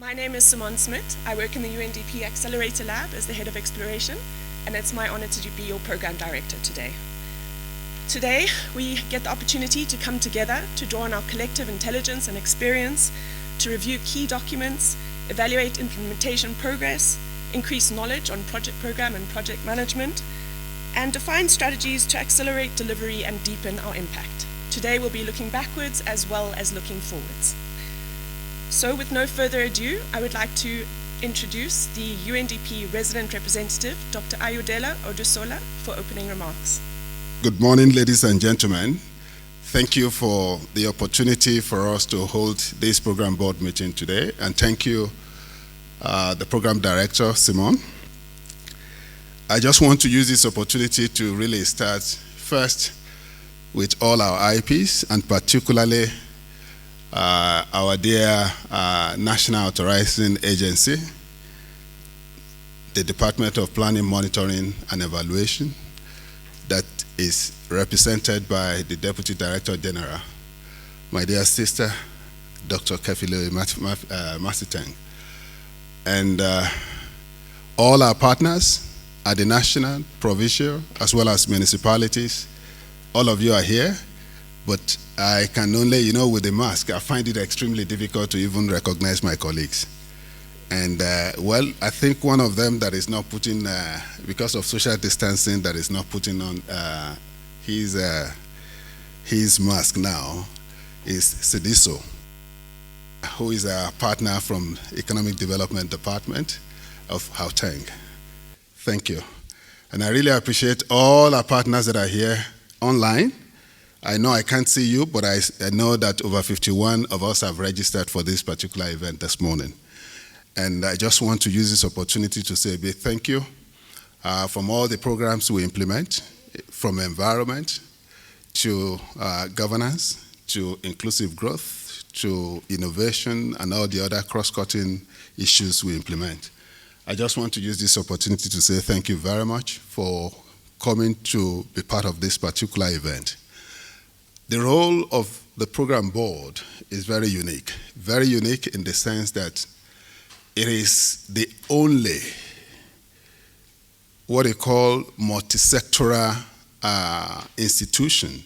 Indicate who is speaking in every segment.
Speaker 1: My name is Simone Smith. I work in the UNDP Accelerator Lab as the Head of Exploration, and it's my honor to be your Program Director today. Today, we get the opportunity to come together to draw on our collective intelligence and experience, to review key documents, evaluate implementation progress, increase knowledge on project program and project management, and define strategies to accelerate delivery and deepen our impact. Today, we'll be looking backwards as well as looking forwards. So with no further ado, I would like to introduce the UNDP Resident Representative, Dr. Ayodele Odusola, for opening remarks.
Speaker 2: Good morning, ladies and gentlemen. Thank you for the opportunity for us to hold this program board meeting today, and thank you, the program director, Simone. I just want to use this opportunity to really start first with all our IPs, and particularly our dear National Authorizing Agency, the Department of Planning, Monitoring and Evaluation, that is represented by the Deputy Director General, my dear sister, Dr. Kefile Masiteng, and all our partners at the national, provincial, as well as municipalities. All of you are here, but I can only, with the mask, I find it extremely difficult to even recognize my colleagues. And well, I think one of them that is not putting, because of social distancing, that is not putting on his mask now is Sidiso, who is a partner from Economic Development Department of Gauteng. Thank you. And I really appreciate all our partners that are here online. I know I can't see you, but I know that over 51 of us have registered for this particular event this morning. And I just want to use this opportunity to say a big thank you from all the programs we implement, from environment to governance, to inclusive growth, to innovation, and all the other cross-cutting issues we implement. I just want to use this opportunity to say thank you very much for coming to be part of this particular event. The role of the program board is very unique in the sense that it is the only what they call multi-sectoral institution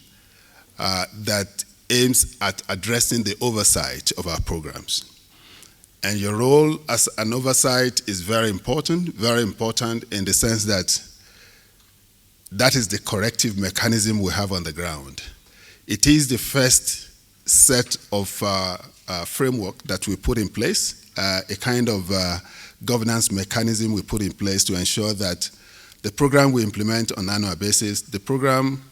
Speaker 2: that aims at addressing the oversight of our programs. And your role as an oversight is very important in the sense that that is the corrective mechanism we have on the ground. It is the first set of framework that we put in place, a kind of governance mechanism we put in place to ensure that the program we implement on an annual basis, the program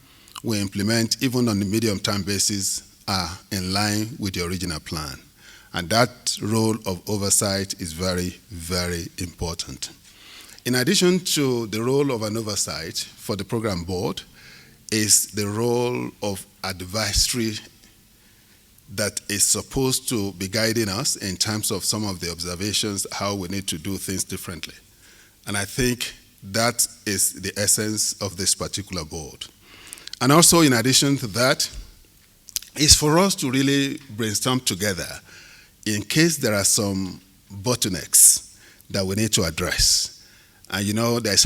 Speaker 2: we implement even on the medium-term basis are in line with the original plan. And that role of oversight is very, very important. In addition to the role of an oversight for the program board is the role of advisory that is supposed to be guiding us in terms of some of the observations, how we need to do things differently. And I think that is the essence of this particular board. And also, in addition to that, is for us to really brainstorm together in case there are some bottlenecks that we need to address. And there's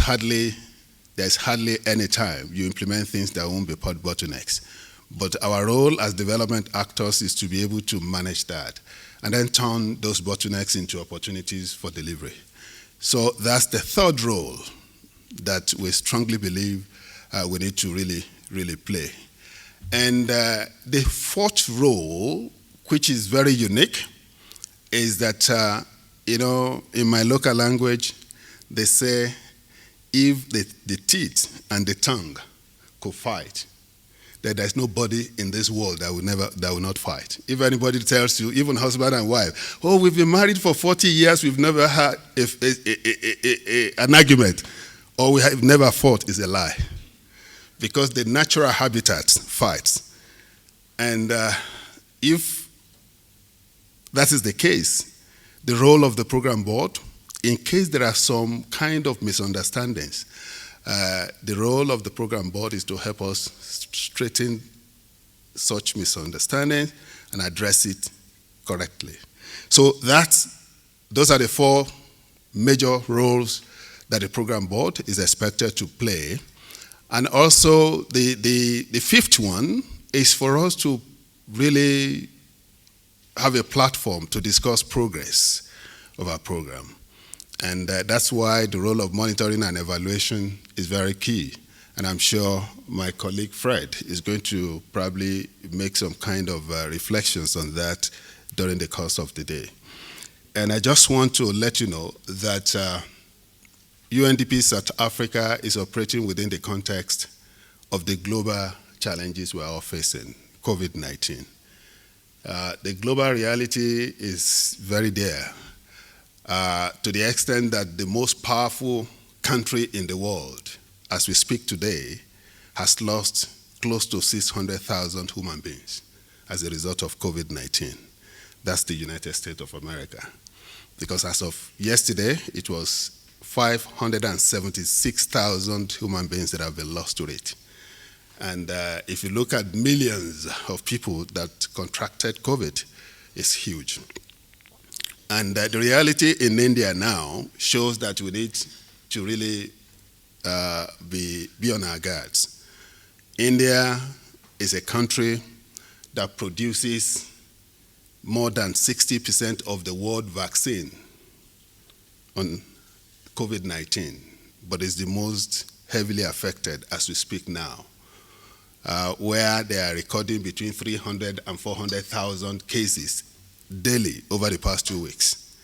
Speaker 2: hardly any time you implement things that won't be bottlenecks. But our role as development actors is to be able to manage that and then turn those bottlenecks into opportunities for delivery. So that's the third role that we strongly believe we need to really play. And the fourth role, which is very unique, is that, in my local language, they say, if the teeth and the tongue could fight, that there's nobody in this world that will not fight. If anybody tells you, even husband and wife, oh, we've been married for 40 years, we've never had an argument, or we have never fought, is a lie. Because the natural habitat fights. And if that is the case, the role of the program board, in case there are some kind of misunderstandings, the role of the program board is to help us straighten such misunderstandings and address it correctly. So that's those are the four major roles that the program board is expected to play. And also the fifth one is for us to really have a platform to discuss progress of our program. And that's why the role of monitoring and evaluation is very key. And I'm sure my colleague Fred is going to probably make some kind of reflections on that during the course of the day. And I just want to let you know that UNDP South Africa is operating within the context of the global challenges we are all facing, COVID-19. The global reality is very there, to the extent that the most powerful country in the world, as we speak today, has lost close to 600,000 human beings as a result of COVID-19. That's the United States of America. Because as of yesterday, it was 576,000 human beings that have been lost to it. And if you look at millions of people that contracted COVID, it's huge. And the reality in India now shows that we need to really be on our guards. India is a country that produces more than 60% of the world vaccine on COVID-19, but is the most heavily affected as we speak now, where they are recording between 300 and 400,000 cases daily over the past 2 weeks.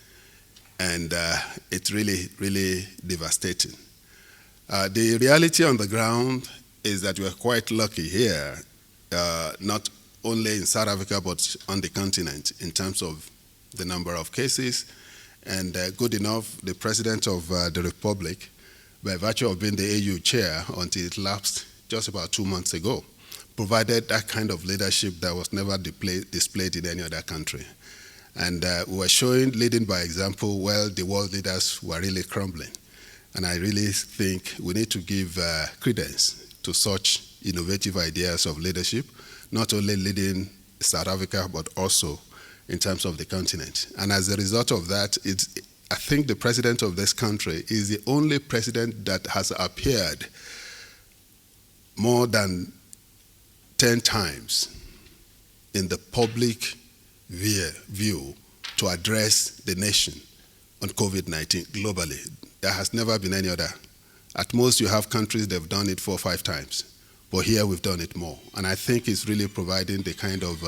Speaker 2: And it's really, really devastating. The reality on the ground is that we're quite lucky here, not only in South Africa, but on the continent in terms of the number of cases. And good enough, the President of the Republic, by virtue of being the AU chair until it lapsed just about 2 months ago, provided that kind of leadership that was never displayed in any other country. And we were showing, leading by example, while the world leaders were really crumbling. And I really think we need to give credence to such innovative ideas of leadership, not only leading South Africa, but also in terms of the continent. And as a result of that, I think the president of this country is the only president that has appeared more than 10 times in the public view to address the nation on COVID-19 globally. There has never been any other. At most, you have countries that have done it 4 or 5 times. But here we've done it more. And I think it's really providing the kind of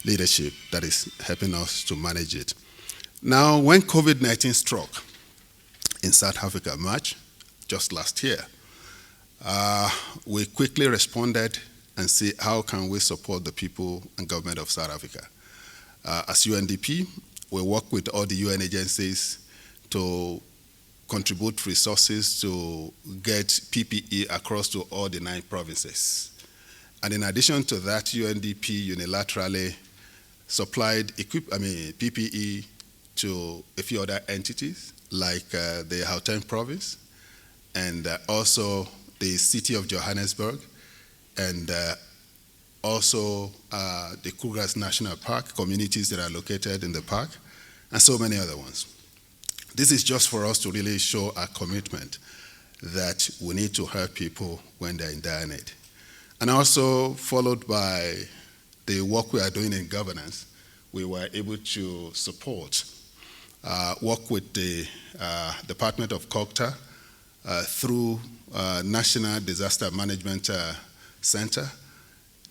Speaker 2: leadership that is helping us to manage it. Now, when COVID-19 struck in South Africa, March, just last year, we quickly responded and see how can we support the people and government of South Africa. As UNDP, we work with all the UN agencies to contribute resources to get PPE across to all the 9 provinces. And in addition to that, UNDP unilaterally supplied PPE to a few other entities, like the Gauteng province, and also the city of Johannesburg, and also the Kruger's National Park, communities that are located in the park, and so many other ones. This is just for us to really show our commitment that we need to help people when they're in dire need. And also followed by the work we are doing in governance, we were able to support, work with the Department of Culture through National Disaster Management Center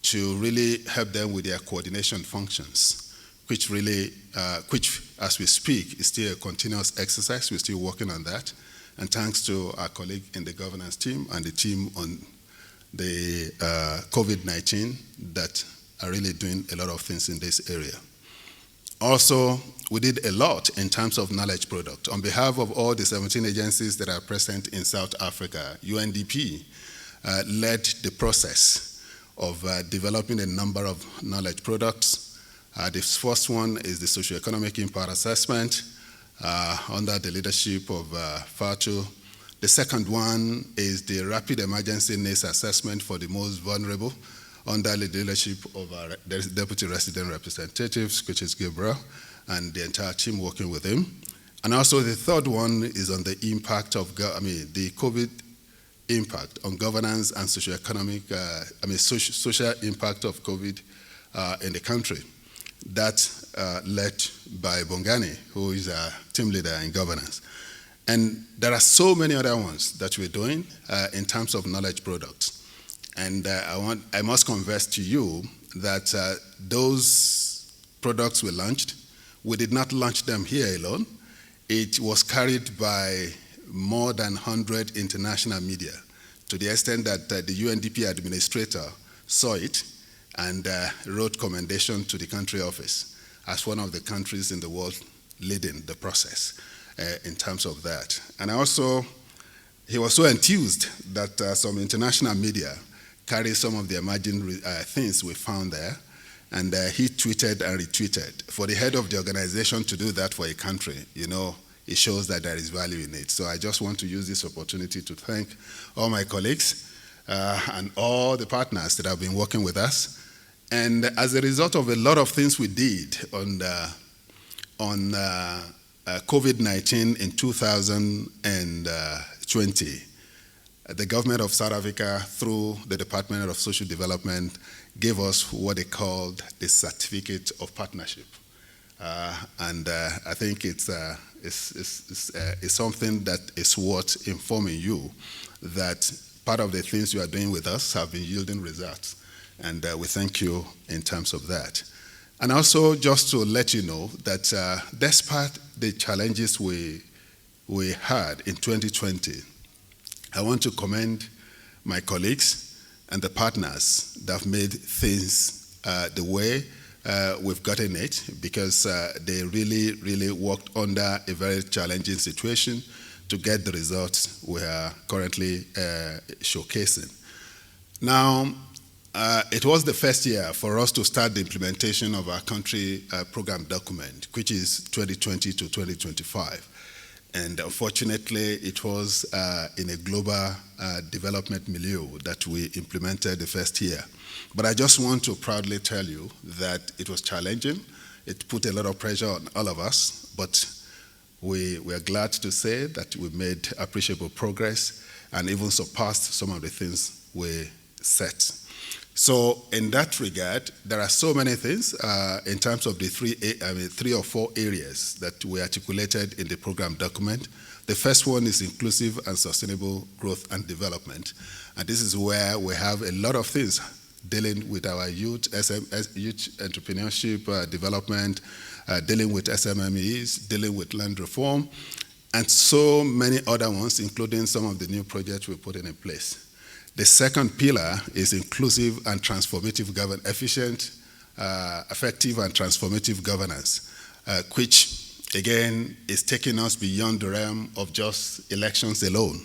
Speaker 2: to really help them with their coordination functions, which really, as we speak, is still a continuous exercise. We're still working on that. And thanks to our colleague in the governance team and the team on the COVID-19 that are really doing a lot of things in this area. Also, we did a lot in terms of knowledge product. On behalf of all the 17 agencies that are present in South Africa, UNDP led the process of developing a number of knowledge products. The first one is the Socioeconomic Impact Assessment under the leadership of FATU. The second one is the Rapid Emergency Needs Assessment for the most vulnerable under the leadership of our Deputy Resident Representatives, which is Gabriel, and the entire team working with him. And also the third one is on the impact of, the COVID impact on governance and socioeconomic, social impact of COVID in the country. That led by Bongani, who is a team leader in governance. And there are so many other ones that we're doing in terms of knowledge products. And I must confess to you that those products we launched, we did not launch them here alone. It was carried by more than 100 international media, to the extent that the UNDP administrator saw it and wrote commendation to the country office as one of the countries in the world leading the process in terms of that. And also, he was so enthused that some international media carry some of the emerging things we found there, and he tweeted and retweeted. For the head of the organization to do that for a country, it shows that there is value in it. So I just want to use this opportunity to thank all my colleagues and all the partners that have been working with us. And as a result of a lot of things we did on COVID-19 in 2020, the government of South Africa, through the Department of Social Development, gave us what they called the Certificate of Partnership. And I think it's something that is worth informing you that part of the things you are doing with us have been yielding results. And we thank you in terms of that. And also, just to let you know that despite the challenges we had in 2020, I want to commend my colleagues and the partners that have made things the way we've gotten it, because they really, really worked under a very challenging situation to get the results we are currently showcasing. Now, it was the first year for us to start the implementation of our country program document, which is 2020 to 2025. And unfortunately, it was in a global development milieu that we implemented the first year. But I just want to proudly tell you that it was challenging. It put a lot of pressure on all of us, but we are glad to say that we made appreciable progress and even surpassed some of the things we set. So in that regard, there are so many things in terms of the three or four areas that we articulated in the program document. The first one is inclusive and sustainable growth and development. And this is where we have a lot of things dealing with our youth entrepreneurship development, dealing with SMMEs, dealing with land reform, and so many other ones, including some of the new projects we put in place. The second pillar is inclusive and transformative governance, efficient, effective and transformative governance, which again is taking us beyond the realm of just elections alone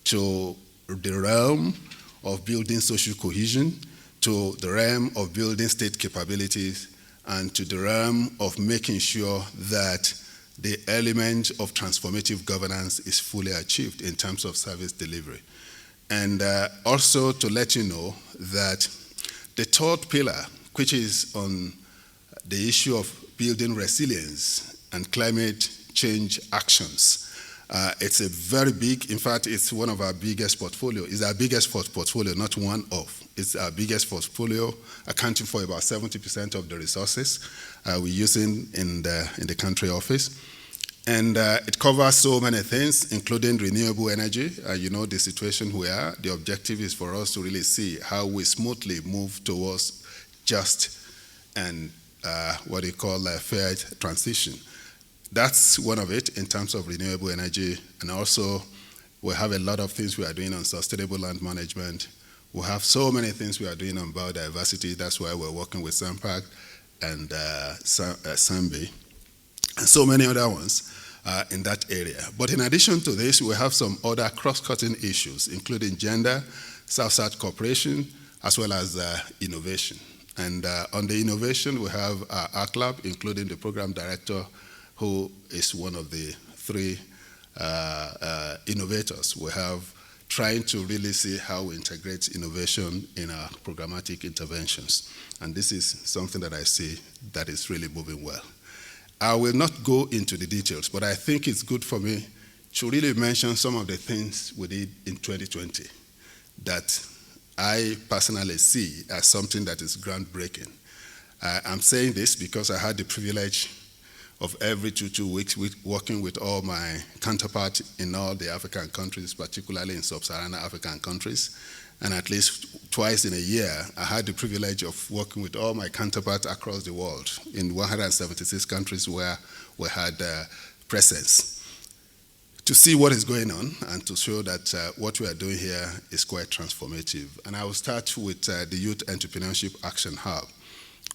Speaker 2: to the realm of building social cohesion, to the realm of building state capabilities, and to the realm of making sure that the element of transformative governance is fully achieved in terms of service delivery. And also to let you know that the third pillar, which is on the issue of building resilience and climate change actions, it's a very big, in fact, it's one of our biggest portfolio. It's our biggest portfolio, not one of. It's our biggest portfolio, accounting for about 70% of the resources we're using in the country office. And it covers so many things, including renewable energy. You know the situation we are. The objective is for us to really see how we smoothly move towards just and what they call a fair transition. That's one of it in terms of renewable energy. And also, we have a lot of things we are doing on sustainable land management. We have so many things we are doing on biodiversity. That's why we're working with SAMPAC and SAMBI, and so many other ones in that area. But in addition to this, we have some other cross-cutting issues, including gender, South-South cooperation, as well as innovation. And on the innovation, we have our ARC Lab, including the program director, who is one of the three innovators we have, trying to really see how we integrate innovation in our programmatic interventions. And this is something that I see that is really moving well. I will not go into the details, but I think it's good for me to really mention some of the things we did in 2020 that I personally see as something that is groundbreaking. I'm saying this because I had the privilege of every two weeks working with all my counterparts in all the African countries, particularly in sub-Saharan African countries. And at least twice in a year, I had the privilege of working with all my counterparts across the world in 176 countries where we had presence, to see what is going on and to show that what we are doing here is quite transformative. And I will start with the Youth Entrepreneurship Action Hub,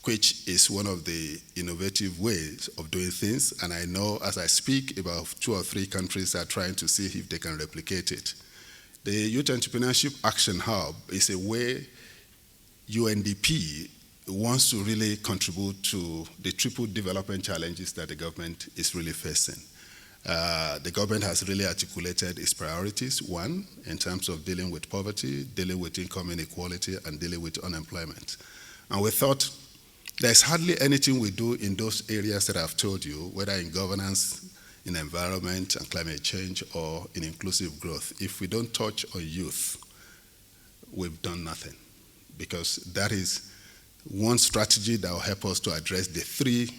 Speaker 2: which is one of the innovative ways of doing things. And I know as I speak, about 2 or 3 countries are trying to see if they can replicate it. The Youth Entrepreneurship Action Hub is a way UNDP wants to really contribute to the triple development challenges that the government is really facing. The government has really articulated its priorities. 1, in terms of dealing with poverty, dealing with income inequality, and dealing with unemployment. And we thought there's hardly anything we do in those areas that I've told you, whether in governance, in environment and climate change, or in inclusive growth. If we don't touch on youth, we've done nothing, because that is one strategy that will help us to address the 3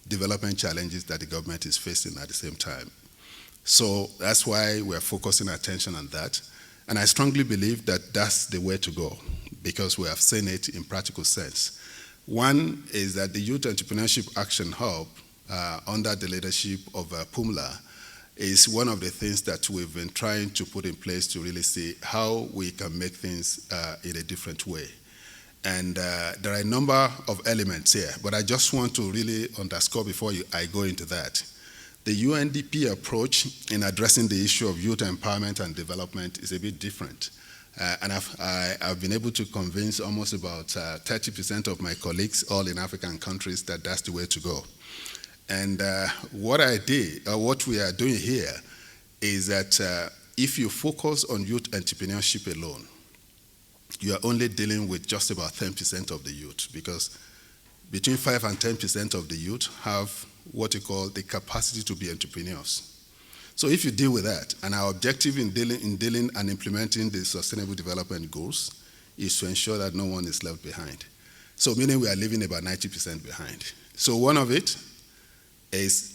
Speaker 2: development challenges that the government is facing at the same time. So that's why we're focusing attention on that. And I strongly believe that that's the way to go, because we have seen it in practical sense. One is that the Youth Entrepreneurship Action Hub, under the leadership of PUMLA, is one of the things that we've been trying to put in place to really see how we can make things in a different way. And there are a number of elements here, but I just want to really underscore before I go into that. The UNDP approach in addressing the issue of youth empowerment and development is a bit different. And I've been able to convince almost about 30% of my colleagues, all in African countries, that that's the way to go. And what we are doing here is that if you focus on youth entrepreneurship alone, you are only dealing with just about 10% of the youth, because between 5 and 10% of the youth have what you call the capacity to be entrepreneurs. So if you deal with that, and our objective in dealing and implementing the Sustainable Development Goals is to ensure that no one is left behind. So meaning we are leaving about 90% behind. So one of it is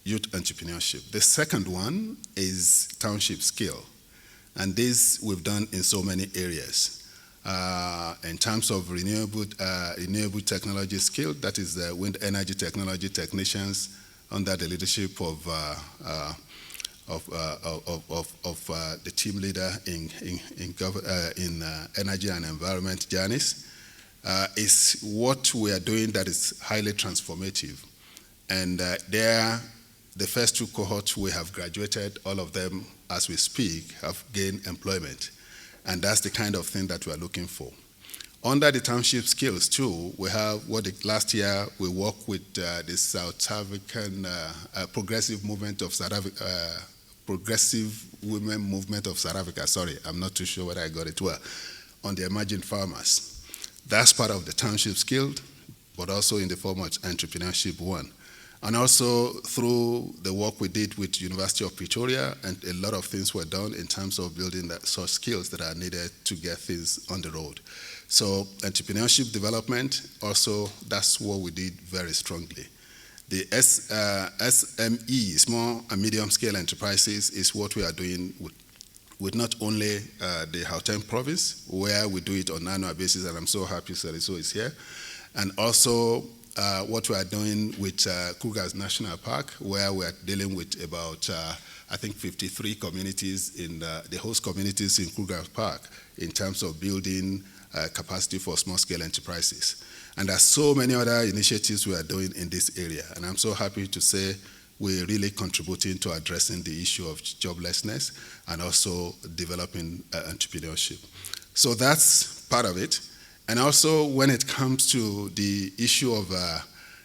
Speaker 2: youth entrepreneurship. The second one is township skill. And this we've done in so many areas. In terms of renewable technology skill, that is the wind energy technology technicians under the leadership of the team leader in energy and environment, Janice, is what we are doing that is highly transformative. And the first 2 cohorts we have graduated, all of them as we speak have gained employment. And that's the kind of thing that we are looking for. Under the township skills too, we have last year we worked with the South African Progressive Movement of South Africa, Progressive Women Movement of South Africa. Sorry, I'm not too sure whether I got it well. On the emerging farmers. That's part of the township skill, but also in the form of entrepreneurship 1. And also through the work we did with University of Pretoria, and a lot of things were done in terms of building such skills that are needed to get things on the road. So entrepreneurship development, also that's what we did very strongly. The SME, small and medium scale enterprises, is what we are doing with not only the Gauteng province, where we do it on an annual basis, and I'm so happy Sariso is here, and also what we are doing with Kruger's National Park, where we are dealing with about, I think, 53 communities in the host communities in Kruger's Park in terms of building capacity for small-scale enterprises. And there's so many other initiatives we are doing in this area. And I'm so happy to say we're really contributing to addressing the issue of joblessness and also developing entrepreneurship. So that's part of it. And also when it comes to the issue of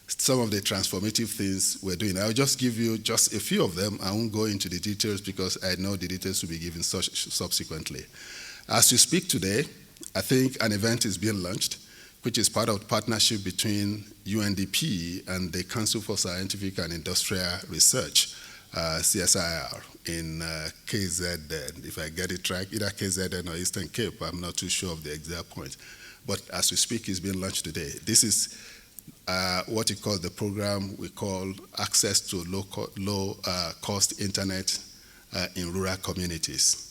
Speaker 2: some of the transformative things we're doing, I'll just give you just a few of them. I won't go into the details because I know the details will be given subsequently. As we speak today, I think an event is being launched which is part of the partnership between UNDP and the Council for Scientific and Industrial Research, CSIR, in KZN, if I get it right, either KZN or Eastern Cape. I'm not too sure of the exact point. But as we speak, it's being launched today. This is what you call the program we call Access to Low-Cost Internet in Rural Communities.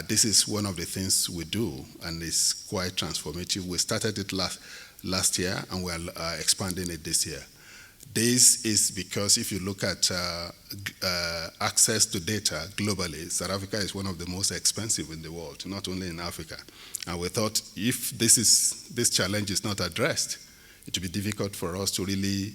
Speaker 2: This is one of the things we do, and it's quite transformative. We started it last year, and we're expanding it this year. This is because if you look at access to data globally, South Africa is one of the most expensive in the world, not only in Africa. And we thought if this challenge is not addressed, it will be difficult for us to really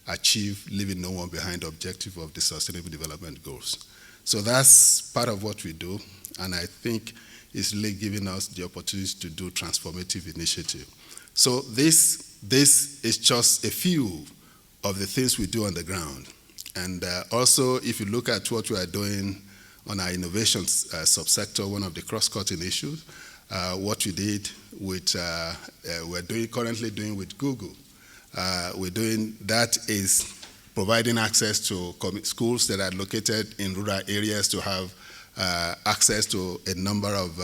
Speaker 2: achieve leaving no one behind objective of the Sustainable Development Goals. So that's part of what we do, and I think it's really giving us the opportunity to do transformative initiative. So this is just a few of the things we do on the ground. And also, if you look at what we are doing on our innovations subsector, one of the cross-cutting issues, what we did with, we're currently doing with Google. We're doing that is providing access to schools that are located in rural areas to have access to a number of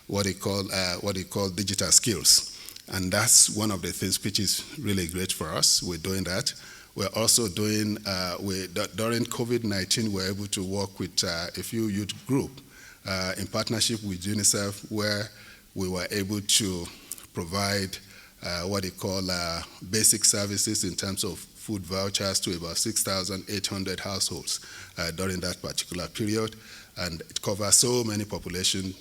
Speaker 2: what they call digital skills. And that's one of the things which is really great for us. We're doing that. We're also doing, during COVID-19, we're able to work with a few youth groups in partnership with UNICEF, where we were able to provide what they call basic services in terms of food vouchers to about 6,800 households during that particular period. And it covers so many population.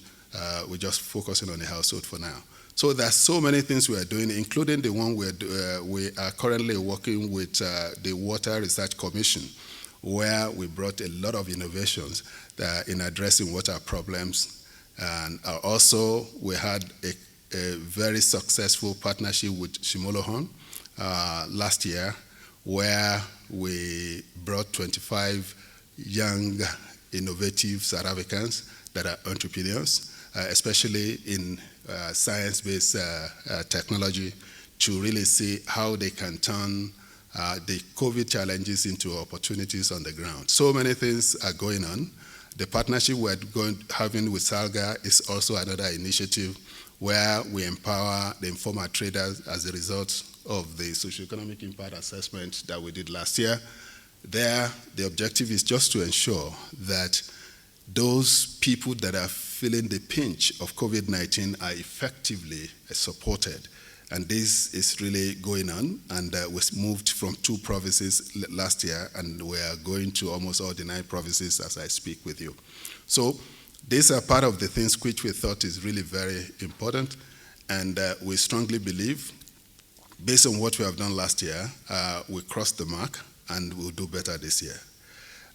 Speaker 2: We're just focusing on the household for now. So there's so many things we are doing, including the one we are currently working with the Water Research Commission, where we brought a lot of innovations in addressing water problems. And also we had a very successful partnership with Shimolohon last year, where we brought 25 young, innovative South Africans that are entrepreneurs, especially in science-based technology, to really see how they can turn the COVID challenges into opportunities on the ground. So many things are going on. The partnership we're having with Salga is also another initiative where we empower the informal traders as a result of the socioeconomic impact assessment that we did last year. There, the objective is just to ensure that those people that are feeling the pinch of COVID-19 are effectively supported. And this is really going on, and we moved from 2 provinces last year, and we are going to almost all the 9 provinces as I speak with you. So these are part of the things which we thought is really very important, and we strongly believe, based on what we have done last year, we crossed the mark, and we'll do better this year.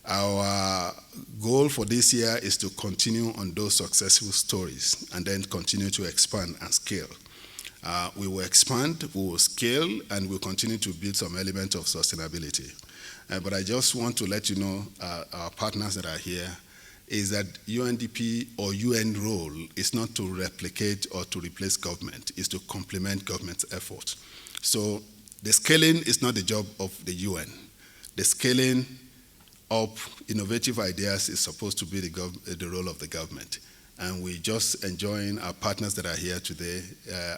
Speaker 2: Our goal for this year is to continue on those successful stories and then continue to expand and scale. We will expand, we will scale, and we'll continue to build some element of sustainability. But I just want to let you know, our partners that are here, is that UNDP or UN role is not to replicate or to replace government, it's to complement government's efforts. So the scaling is not the job of the UN. The scaling up innovative ideas is supposed to be the role of the government. And we're just enjoying our partners that are here today.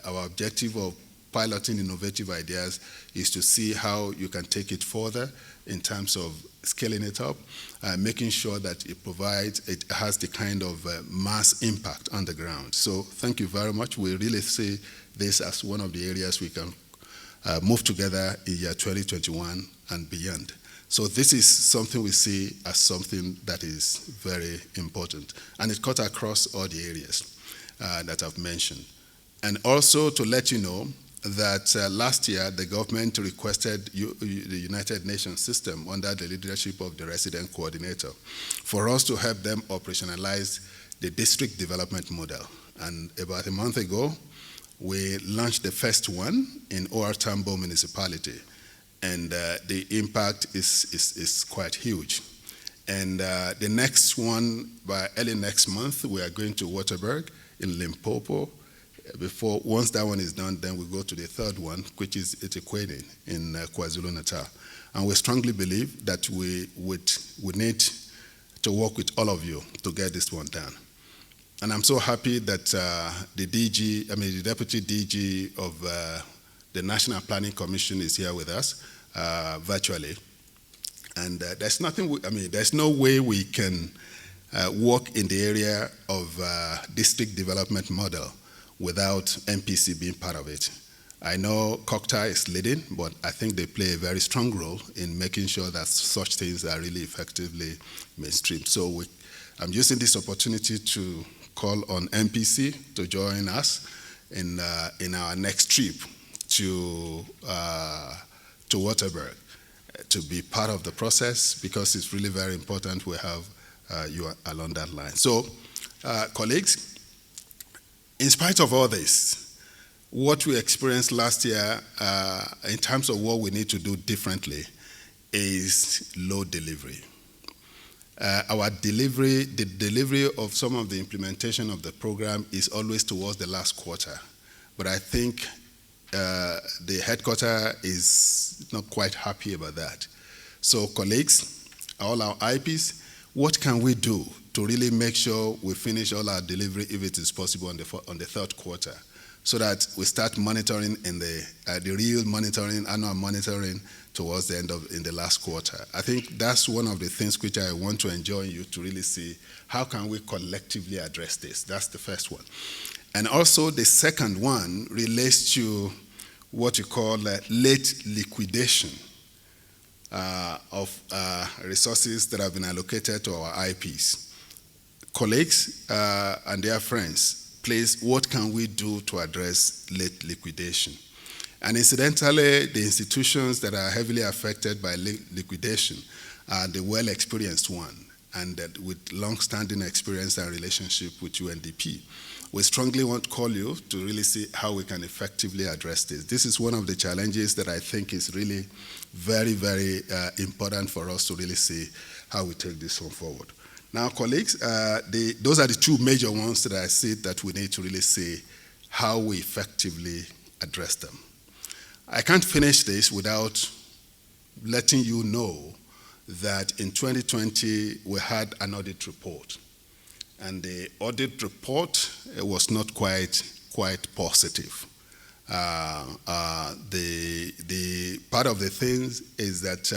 Speaker 2: Our objective of piloting innovative ideas is to see how you can take it further in terms of scaling it up, making sure that it has the kind of mass impact on the ground. So thank you very much. We really see this as one of the areas we can move together in year 2021 and beyond. So this is something we see as something that is very important. And it cuts across all the areas that I've mentioned. And also to let you know that last year the government requested the United Nations system under the leadership of the resident coordinator for us to help them operationalize the district development model. And about a month ago, we launched the first one in OR Tambo municipality. And the impact is quite huge. And the next one, by early next month, we are going to Waterberg in Limpopo, once that one is done, then we go to the third one, which is Etiquette in KwaZulu-Natal. And we strongly believe that we need to work with all of you to get this one done. And I'm so happy that the Deputy DG of the National Planning Commission is here with us virtually. And there's no way we can work in the area of district development model without MPC being part of it. I know COCTA is leading, but I think they play a very strong role in making sure that such things are really effectively mainstreamed. So I'm using this opportunity to call on MPC to join us in our next trip to Waterberg to be part of the process, because it's really very important we have you along that line. So, colleagues, in spite of all this, what we experienced last year in terms of what we need to do differently is low delivery. The delivery of some of the implementation of the program is always towards the last quarter. But I think the headquarters is not quite happy about that. So colleagues, all our IPs, what can we do to really make sure we finish all our delivery, if it is possible, on the third quarter, so that we start monitoring in the real monitoring, annual monitoring, towards the end in the last quarter. I think that's one of the things which I want to enjoin you to really see, how can we collectively address this? That's the first one. And also the second one relates to what you call late liquidation of resources that have been allocated to our IPs. Colleagues and their friends, please, what can we do to address late liquidation? And incidentally, the institutions that are heavily affected by liquidation are the well-experienced one, and that with long-standing experience and relationship with UNDP. We strongly want to call you to really see how we can effectively address this. This is one of the challenges that I think is really very, very important for us to really see how we take this one forward. Now, colleagues, those are the two major ones that I see that we need to really see how we effectively address them. I can't finish this without letting you know that in 2020 we had an audit report. And the audit report was not quite positive. The part of the things is that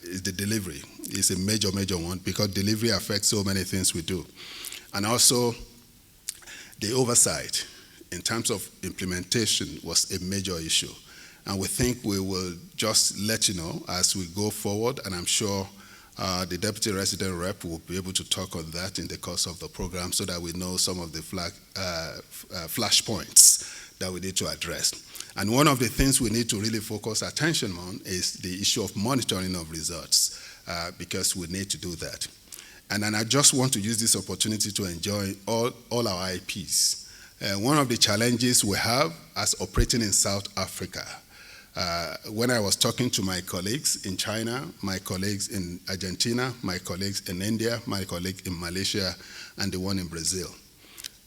Speaker 2: is the delivery is a major one, because delivery affects so many things we do. And also the oversight in terms of implementation was a major issue. And we think we will just let you know as we go forward, and I'm sure the Deputy Resident Rep will be able to talk on that in the course of the program, so that we know some of the flashpoints that we need to address. And one of the things we need to really focus attention on is the issue of monitoring of results, because we need to do that. And then I just want to use this opportunity to enjoy all our IPs. One of the challenges we have as operating in South Africa, when I was talking to my colleagues in China, my colleagues in Argentina, my colleagues in India, my colleague in Malaysia, and the one in Brazil.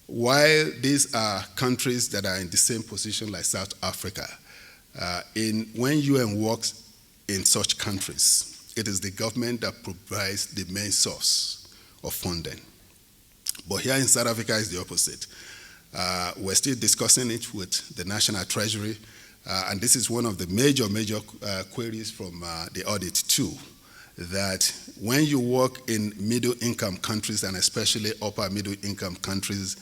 Speaker 2: While these are countries that are in the same position like South Africa, when UN works in such countries, it is the government that provides the main source of funding. But here in South Africa, it's the opposite. We're still discussing it with the National Treasury, and this is one of the major queries from the audit too, that when you work in middle-income countries, and especially upper middle-income countries,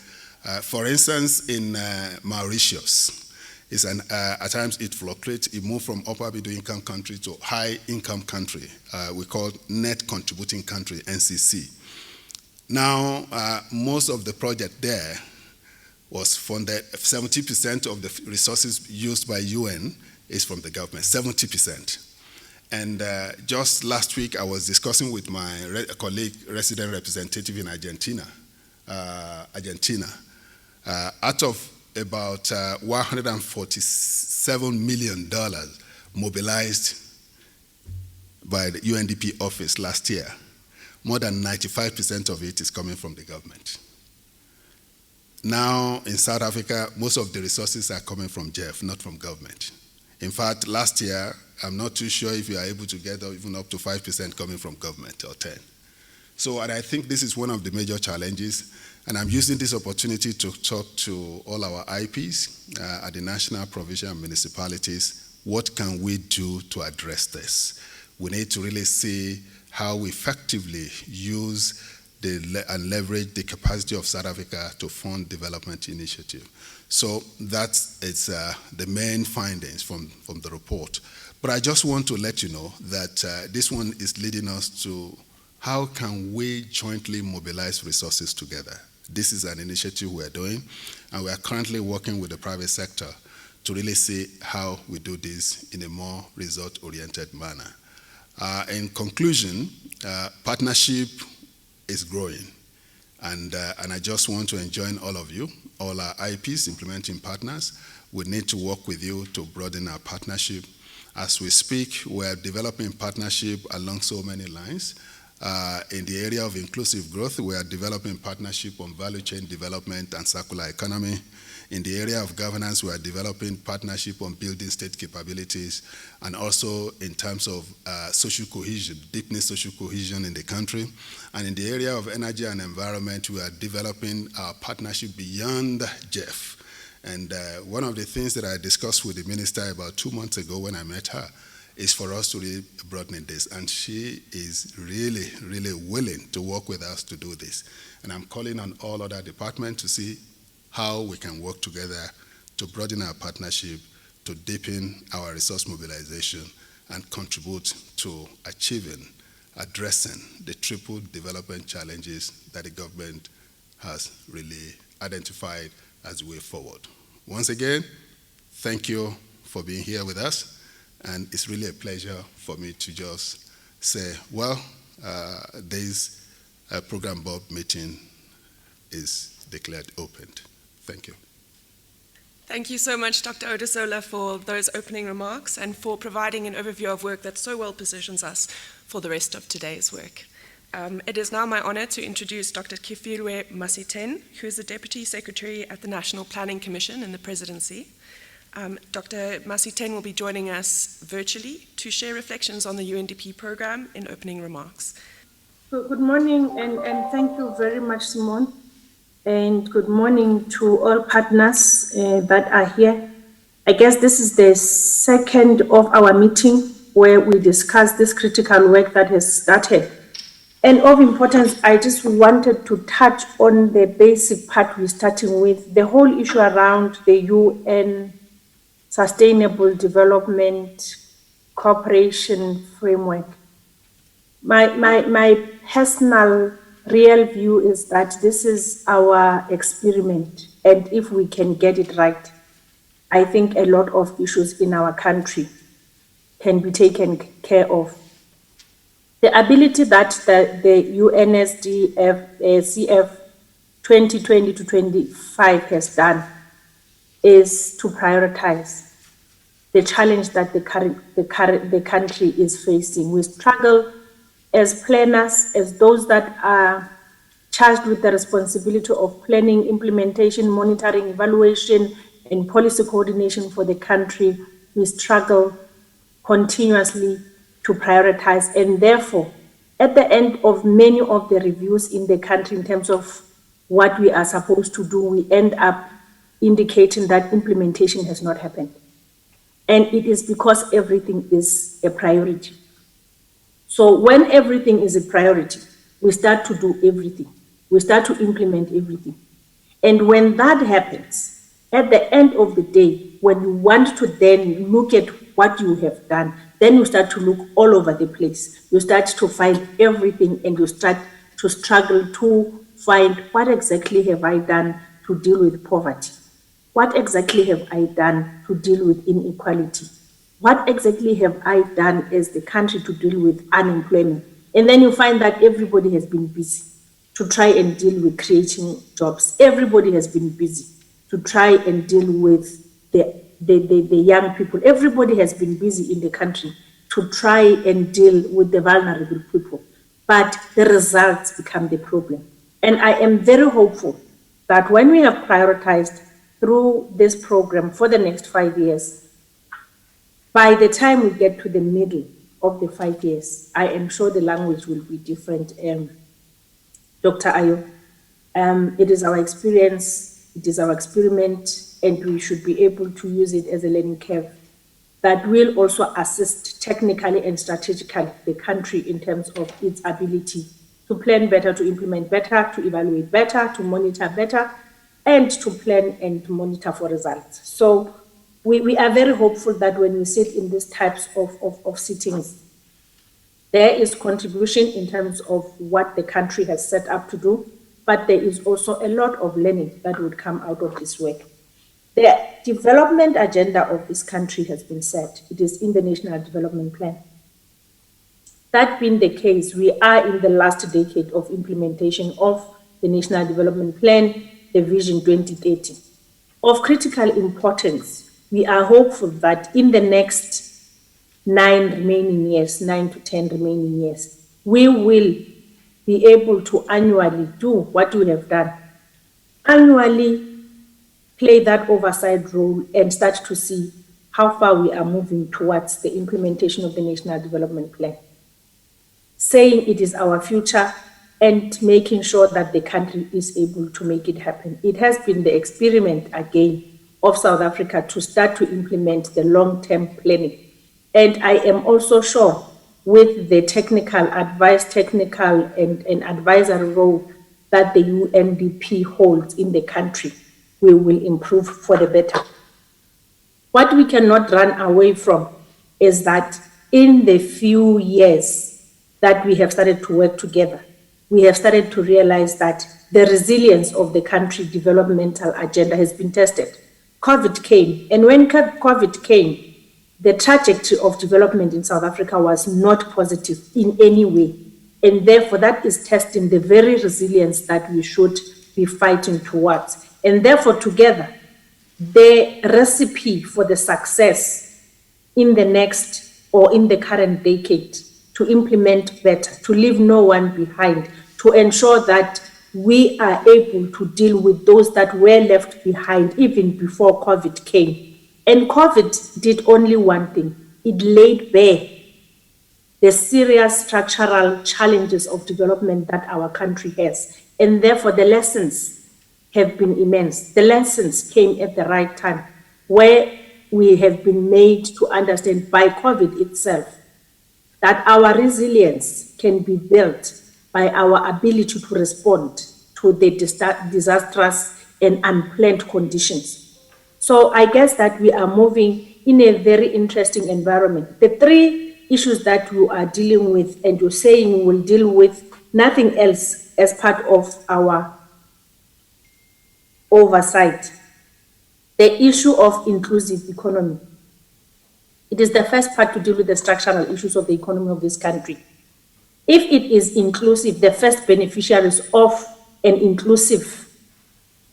Speaker 2: for instance, in Mauritius, at times it fluctuates. It moves from upper middle-income country to high-income country. We call net contributing country, NCC. Now, most of the project there was funded. 70% of the resources used by UN is from the government, 70%. And just last week, I was discussing with my colleague, resident representative in Argentina. Out of about $147 million mobilized by the UNDP office last year, more than 95% of it is coming from the government. now in South Africa, most of the resources are coming from Jeff, not from government. In fact, last year, I'm not too sure if you are able to get even up to 5% coming from government or 10. So, and I think this is one of the major challenges, and I'm using this opportunity to talk to all our IPs at the national, provincial, and municipalities. What can we do to address this? We need to really see how we effectively use and leverage the capacity of South Africa to fund development initiative. So that's the main findings from the report. But I just want to let you know that this one is leading us to how can we jointly mobilize resources together. This is an initiative we're doing, and we are currently working with the private sector to really see how we do this in a more result-oriented manner. In conclusion, partnership is growing, and I just want to enjoin all of you, all our IPs, implementing partners. We need to work with you to broaden our partnership. As we speak, we're developing partnership along so many lines. In the area of inclusive growth, we are developing partnership on value chain development and circular economy. In the area of governance, we are developing partnership on building state capabilities, and also in terms of social cohesion, deepening social cohesion in the country. And in the area of energy and environment, we are developing our partnership beyond Jeff. And one of the things that I discussed with the minister about 2 months ago when I met her is for us to really broaden this. And she is really, really willing to work with us to do this. And I'm calling on all other departments to see how we can work together to broaden our partnership, to deepen our resource mobilization, and contribute to addressing the triple development challenges that the government has really identified as the way forward. Once again, thank you for being here with us, and it's really a pleasure for me to just say, well, this program board meeting is declared opened. Thank you.
Speaker 1: Thank you so much, Dr. Odesola, for those opening remarks and for providing an overview of work that so well positions us for the rest of today's work. It is now my honor to introduce Dr. Kifilwe Masiten, who is the Deputy Secretary at the National Planning Commission in the Presidency. Dr. Masiten will be joining us virtually to share reflections on the UNDP program in opening remarks.
Speaker 3: Good morning, and thank you very much, Simone. And good morning to all partners that are here. I guess this is the second of our meeting where we discuss this critical work that has started. And of importance, I just wanted to touch on the basic part we're starting with, the whole issue around the UN Sustainable Development Cooperation Framework. My personal real view is that this is our experiment, and if we can get it right, I think a lot of issues in our country can be taken care of. The ability that the UNSDF-CF 2020 to 25 has done is to prioritize the challenge that the country is facing. We struggle as planners, as those that are charged with the responsibility of planning, implementation, monitoring, evaluation, and policy coordination for the country. We struggle continuously to prioritize, and therefore, at the end of many of the reviews in the country in terms of what we are supposed to do, we end up indicating that implementation has not happened. And it is because everything is a priority. So when everything is a priority, we start to do everything. We start to implement everything. And when that happens, at the end of the day, when you want to then look at what you have done, then you start to look all over the place. You start to find everything, and you start to struggle to find what exactly have I done to deal with poverty? What exactly have I done to deal with inequality? What exactly have I done as the country to deal with unemployment? And then you find that everybody has been busy to try and deal with creating jobs. Everybody has been busy to try and deal with the young people. Everybody has been busy in the country to try and deal with the vulnerable people. But the results become the problem. And I am very hopeful that when we have prioritized through this program for the next 5 years, by the time we get to the middle of the 5 years, I am sure the language will be different. Dr. Ayo, it is our experience, it is our experiment, and we should be able to use it as a learning curve that will also assist technically and strategically the country in terms of its ability to plan better, to implement better, to evaluate better, to monitor better, and to plan and monitor for results. So we are very hopeful that when we sit in these types of sittings, there is contribution in terms of what the country has set up to do, but there is also a lot of learning that would come out of this work. The development agenda of this country has been set. It is in the National Development Plan. That being the case, we are in the last decade of implementation of the National Development Plan, the Vision 2030. Of critical importance, we are hopeful that in the next 9 to 10 remaining years, we will be able to annually do what we have done. Annually play that oversight role and start to see how far we are moving towards the implementation of the National Development Plan. Saying it is our future and making sure that the country is able to make it happen. It has been the experiment again of South Africa to start to implement the long-term planning. And I am also sure with the technical advice, technical and advisory role that the UNDP holds in the country, we will improve for the better. What we cannot run away from is that in the few years that we have started to work together, we have started to realize that the resilience of the country developmental agenda has been tested. COVID came, and when COVID came, the trajectory of development in South Africa was not positive in any way. And therefore, that is testing the very resilience that we should be fighting towards. And therefore, together, the recipe for the success in the next or in the current decade to implement better, to leave no one behind, to ensure that we are able to deal with those that were left behind even before COVID came. And COVID did only one thing. It laid bare the serious structural challenges of development that our country has. And therefore, the lessons have been immense. The lessons came at the right time, where we have been made to understand by COVID itself that our resilience can be built by our ability to respond to the disastrous and unplanned conditions. So I guess that we are moving in a very interesting environment. The 3 issues that we are dealing with, and you're saying we will deal with nothing else as part of our oversight. The issue of inclusive economy. It is the first part to deal with the structural issues of the economy of this country. If it is inclusive, the first beneficiaries of an inclusive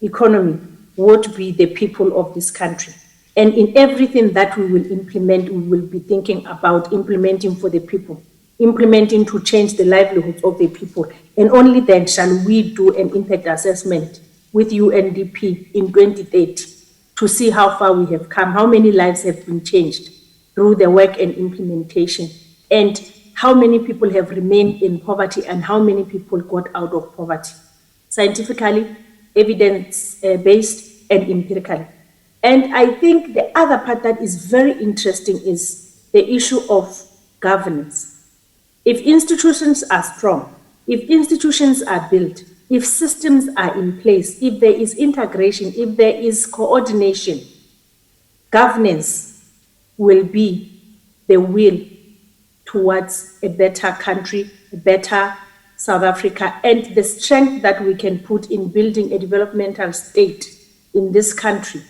Speaker 3: economy would be the people of this country. And in everything that we will implement, we will be thinking about implementing for the people, implementing to change the livelihoods of the people. And only then shall we do an impact assessment with UNDP in 2030 to see how far we have come, how many lives have been changed through the work and implementation, and how many people have remained in poverty and how many people got out of poverty, scientifically, evidence-based, and empirically. And I think the other part that is very interesting is the issue of governance. If institutions are strong, if institutions are built, if systems are in place, if there is integration, if there is coordination, governance will be the will towards a better country, a better South Africa, and the strength that we can put in building a developmental state in this country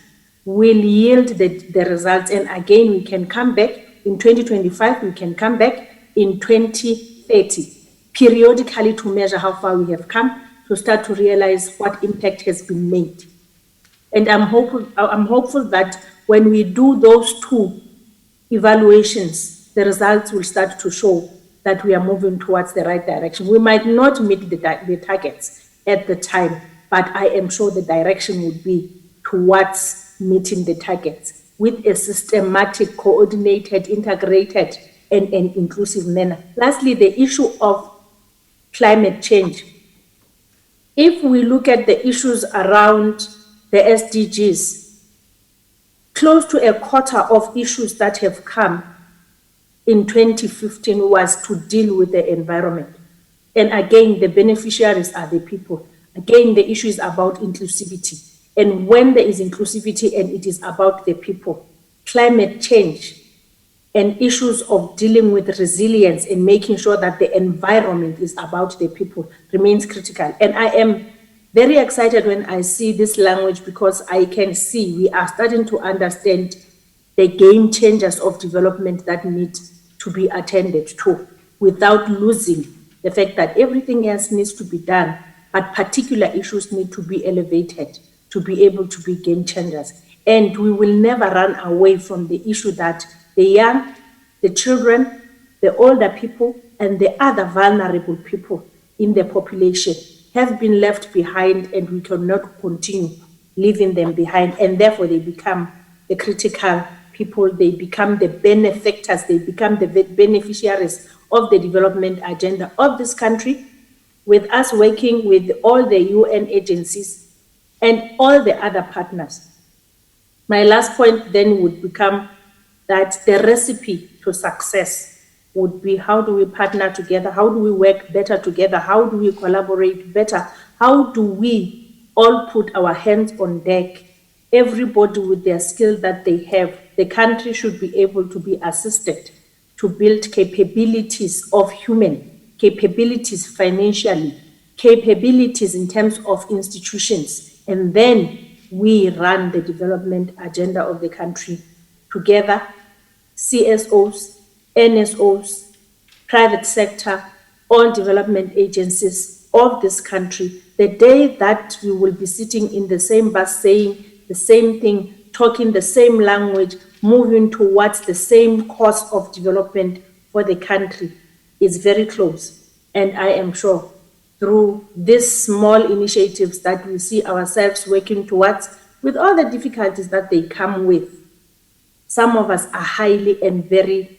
Speaker 3: will yield the results. And again, we can come back in 2025, we can come back in 2030, periodically to measure how far we have come, to start to realize what impact has been made. And I'm hopeful that when we do those 2 evaluations, the results will start to show that we are moving towards the right direction. We might not meet the targets at the time, but I am sure the direction would be towards meeting the targets with a systematic, coordinated, integrated, and an inclusive manner. Lastly, the issue of climate change. If we look at the issues around the SDGs, close to a quarter of issues that have come in 2015 was to deal with the environment. And again, the beneficiaries are the people. Again, the issue is about inclusivity. And when there is inclusivity and it is about the people, climate change and issues of dealing with resilience and making sure that the environment is about the people remains critical. And I am very excited when I see this language, because I can see we are starting to understand the game changers of development that need to be attended to, without losing the fact that everything else needs to be done, but particular issues need to be elevated to be able to be game changers. And we will never run away from the issue that the young, the children, the older people, and the other vulnerable people in the population have been left behind, and we cannot continue leaving them behind. And therefore, they become the critical people, they become the benefactors, they become the beneficiaries of the development agenda of this country, with us working with all the UN agencies and all the other partners. My last point then would become that the recipe to success would be, how do we partner together? How do we work better together? How do we collaborate better? How do we all put our hands on deck, everybody with their skill that they have? The country should be able to be assisted to build capabilities of human, capabilities financially, capabilities in terms of institutions, and then we run the development agenda of the country together. CSOs, NSOs, private sector, all development agencies of this country. The day that we will be sitting in the same bus saying the same thing, talking the same language, moving towards the same course of development for the country is very close. And I am sure through these small initiatives that we see ourselves working towards, with all the difficulties that they come with, some of us are highly and very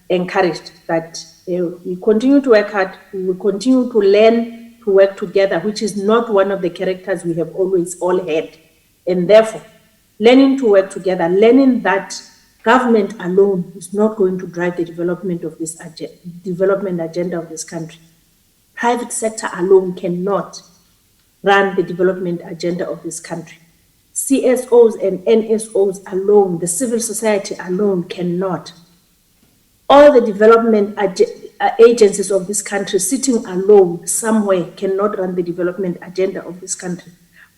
Speaker 3: encouraged that we continue to work hard, we will continue to learn to work together, which is not one of the characters we have always all had. And therefore, learning to work together, learning that government alone is not going to drive the development of this development agenda of this country. Private sector alone cannot run the development agenda of this country. CSOs and NSOs alone, the civil society alone cannot. All the development agencies of this country sitting alone somewhere cannot run the development agenda of this country.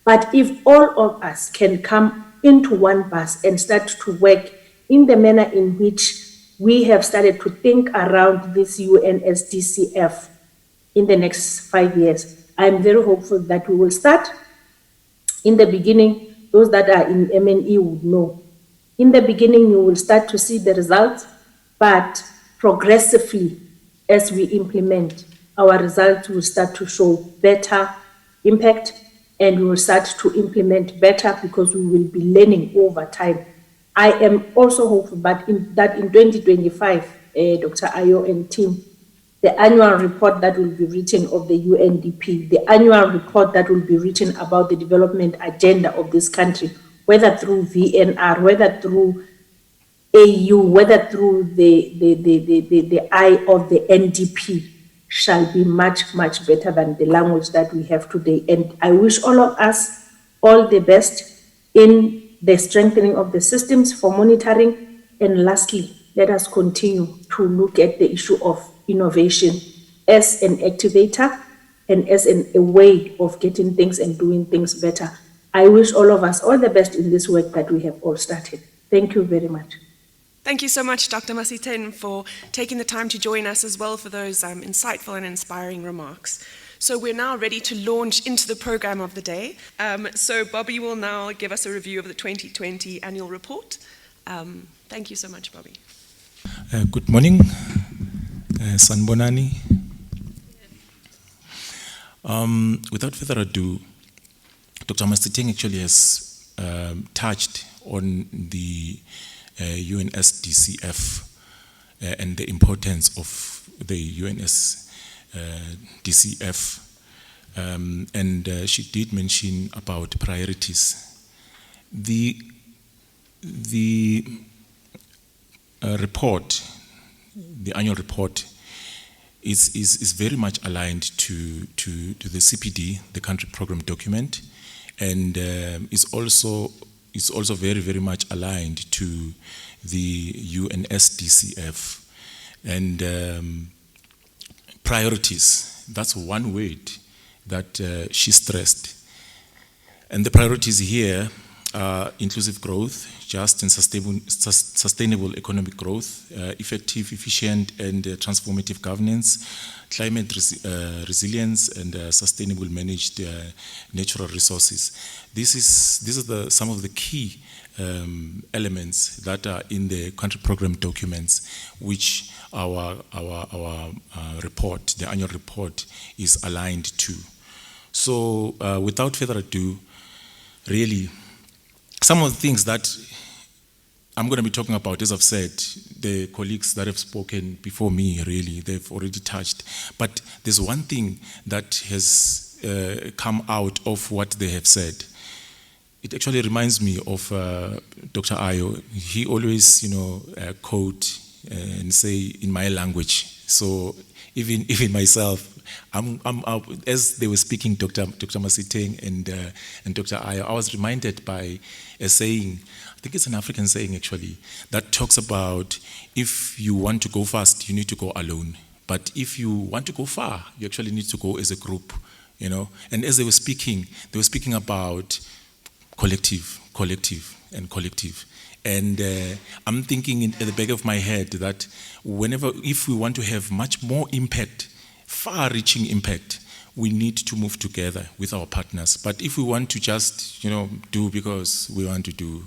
Speaker 3: But if all of us can come into one bus and start to work in the manner in which we have started to think around this UNSDCF in the next 5 years, I'm very hopeful that we will start. In the beginning, those that are in MNE would know. In the beginning, you will start to see the results, but progressively, as we implement, our results will start to show better impact, and we will start to implement better because we will be learning over time. I am also hopeful that in 2025, Dr. Ayo and team, the annual report that will be written of the UNDP, the annual report that will be written about the development agenda of this country, whether through VNR, whether through AU, whether through the eye of the NDP, shall be much, much better than the language that we have today. And I wish all of us all the best in the strengthening of the systems for monitoring. And lastly, let us continue to look at the issue of innovation as an activator and as a way of getting things and doing things better. I wish all of us all the best in this work that we have all started. Thank you very much.
Speaker 1: Thank you so much, Dr. Masiten, for taking the time to join us, as well for those insightful and inspiring remarks. So we're now ready to launch into the program of the day. So Bobby will now give us a review of the 2020 annual report. Thank you so much, Bobby.
Speaker 4: Good morning, Sanbonani. Without further ado, Dr. Masiteng actually has touched on the UNSDCF and the importance of the UNSDCF. And she did mention about priorities. The report, the annual report, is very much aligned to the CPD, the country program document, and is also very, very much aligned to the UNSDCF. And priorities, that's one word that she stressed. And the priorities here are inclusive growth, just and sustainable economic growth, effective, efficient, and transformative governance, climate resilience, and sustainable managed natural resources. These are some of the key elements that are in the country program documents, which our report, the annual report, is aligned to. So without further ado, really, some of the things that I'm going to be talking about, as I've said, the colleagues that have spoken before me, really, they've already touched. But there's one thing that has come out of what they have said. It actually reminds me of Dr. Ayo. He always, quote and say in my language. So even myself, I'm as they were speaking, Dr. Masiteng and Dr. Ayo, I was reminded by a saying, I think it's an African saying actually, that talks about if you want to go fast, you need to go alone. But if you want to go far, you actually need to go as a group, And as they were speaking about collective. And I'm thinking at the back of my head that if we want to have much more impact, far-reaching impact, we need to move together with our partners. But if we want to just, do because we want to do,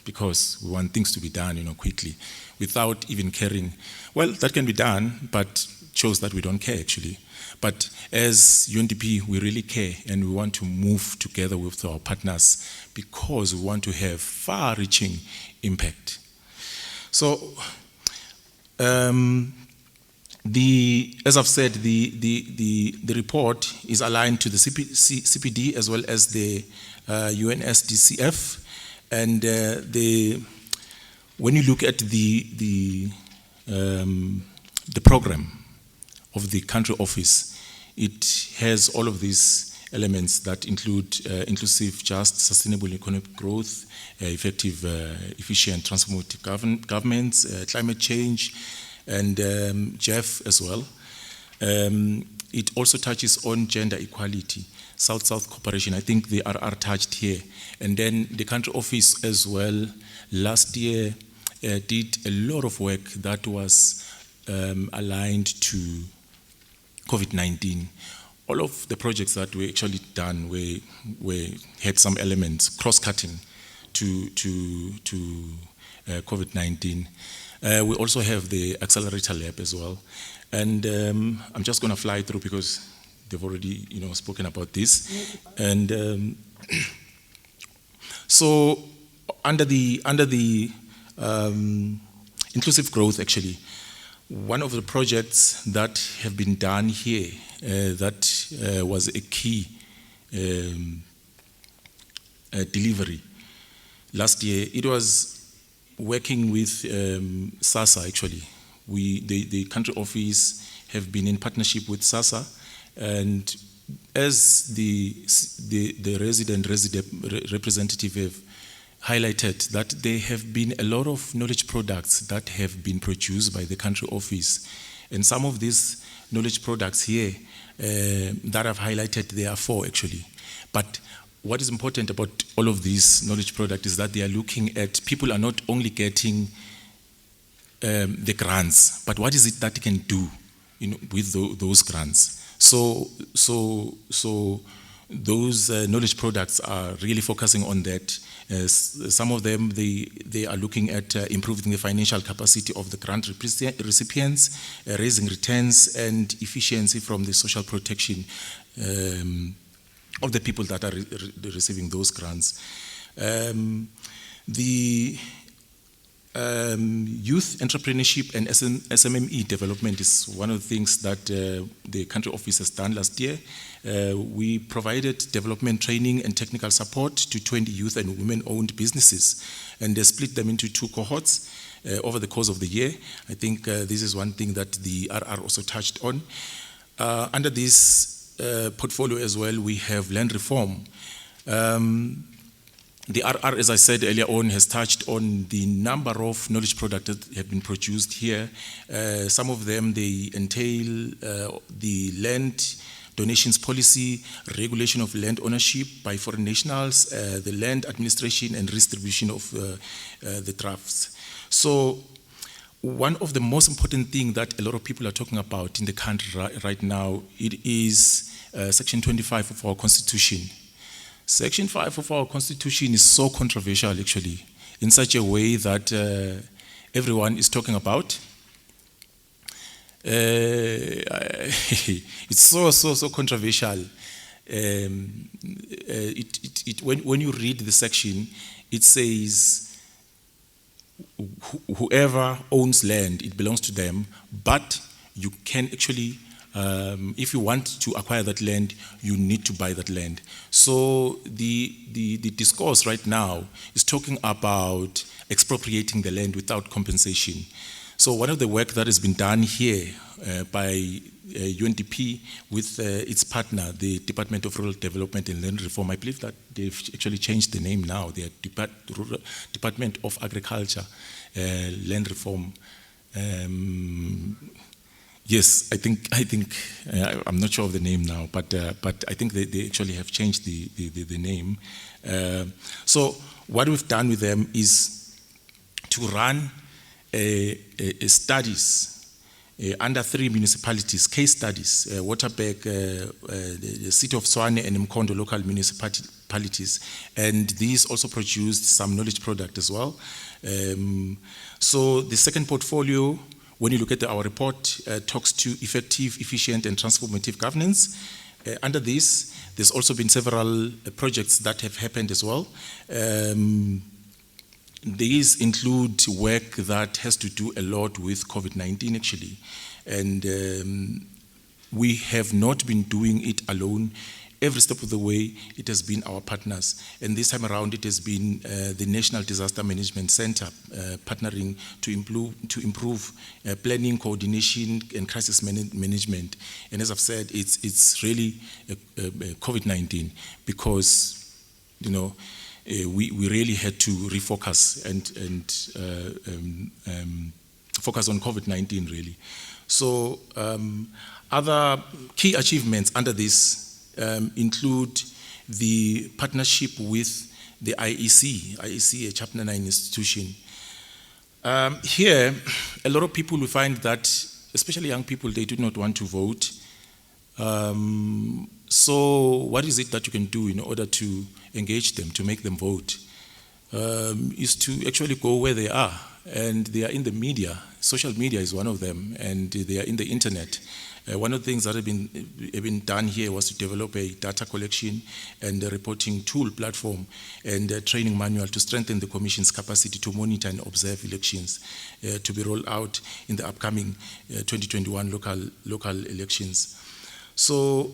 Speaker 4: because we want things to be done, quickly, without even caring, well, that can be done, but shows that we don't care actually. But as UNDP, we really care, and we want to move together with our partners because we want to have far-reaching impact. So, as I've said, the report is aligned to the CPD as well as the UNSDCF, and when you look at the program of the country office, it has all of these elements that include inclusive, just, sustainable economic growth, effective, efficient, transformative governments, climate change, and Jeff as well. It also touches on gender equality, South-South cooperation. I think they are touched here. And then the country office as well, last year, did a lot of work that was aligned to COVID-19. All of the projects that were actually done had some elements cross-cutting to COVID-19. We also have the Accelerator Lab as well. And I'm just going to fly through because they've already spoken about this. And so under the inclusive growth, actually, one of the projects that have been done here that was a key delivery last year, it was working with SASA, actually. The country office have been in partnership with SASA, and as the resident representative have highlighted, that there have been a lot of knowledge products that have been produced by the country office. And some of these knowledge products here that I've highlighted, there are 4 actually. But what is important about all of these knowledge products is that they are looking at, people are not only getting the grants, but what is it that they can do with those grants. So those knowledge products are really focusing on that, Some of them, they are looking at improving the financial capacity of the grant recipients, raising returns and efficiency from the social protection of the people that are receiving those grants. The youth entrepreneurship and SMME development is one of the things that the country office has done last year. We provided development training and technical support to 20 youth and women-owned businesses, and they split them into 2 cohorts over the course of the year. I think this is one thing that the RR also touched on. Under this portfolio as well, we have land reform. The RR, as I said earlier on, has touched on the number of knowledge products that have been produced here. Some of them, they entail the land donations policy, regulation of land ownership by foreign nationals, the land administration and distribution of the drafts. So one of the most important things that a lot of people are talking about in the country right now, it is Section 25 of our Constitution. Section 5 of our Constitution is so controversial, actually, in such a way that everyone is talking about. It's so controversial. When you read the section, it says, whoever owns land, it belongs to them, but you can actually, if you want to acquire that land, you need to buy that land. So the discourse right now is talking about expropriating the land without compensation. So one of the work that has been done here by UNDP with its partner, the Department of Rural Development and Land Reform, I believe that they've actually changed the name now. They are Department of Agriculture, Land Reform. Yes, I think I'm not sure of the name now, but I think they actually have changed the name. So what we've done with them is to run studies under 3 municipalities, case studies, Waterberg, the city of Tshwane and Mkondo local municipalities, and these also produced some knowledge product as well. So the second portfolio, when you look at our report, talks to effective, efficient, and transformative governance. Under this, there's also been several projects that have happened as well. These include work that has to do a lot with COVID-19, actually. And we have not been doing it alone. Every step of the way, it has been our partners. And this time around, it has been the National Disaster Management Center partnering to improve planning, coordination, and crisis management. And as I've said, it's really COVID-19 because, you know, we really had to refocus and focus on COVID-19, really. So other key achievements under this include the partnership with the IEC, a Chapter 9 institution. Here, a lot of people will find that, especially young people, they do not want to vote. So what is it that you can do in order to engage them, to make them vote? Is to actually go where they are. And they are in the media. Social media is one of them, and they are in the internet. One of the things that have been done here was to develop a data collection and a reporting tool platform and a training manual to strengthen the Commission's capacity to monitor and observe elections to be rolled out in the upcoming 2021 local elections. So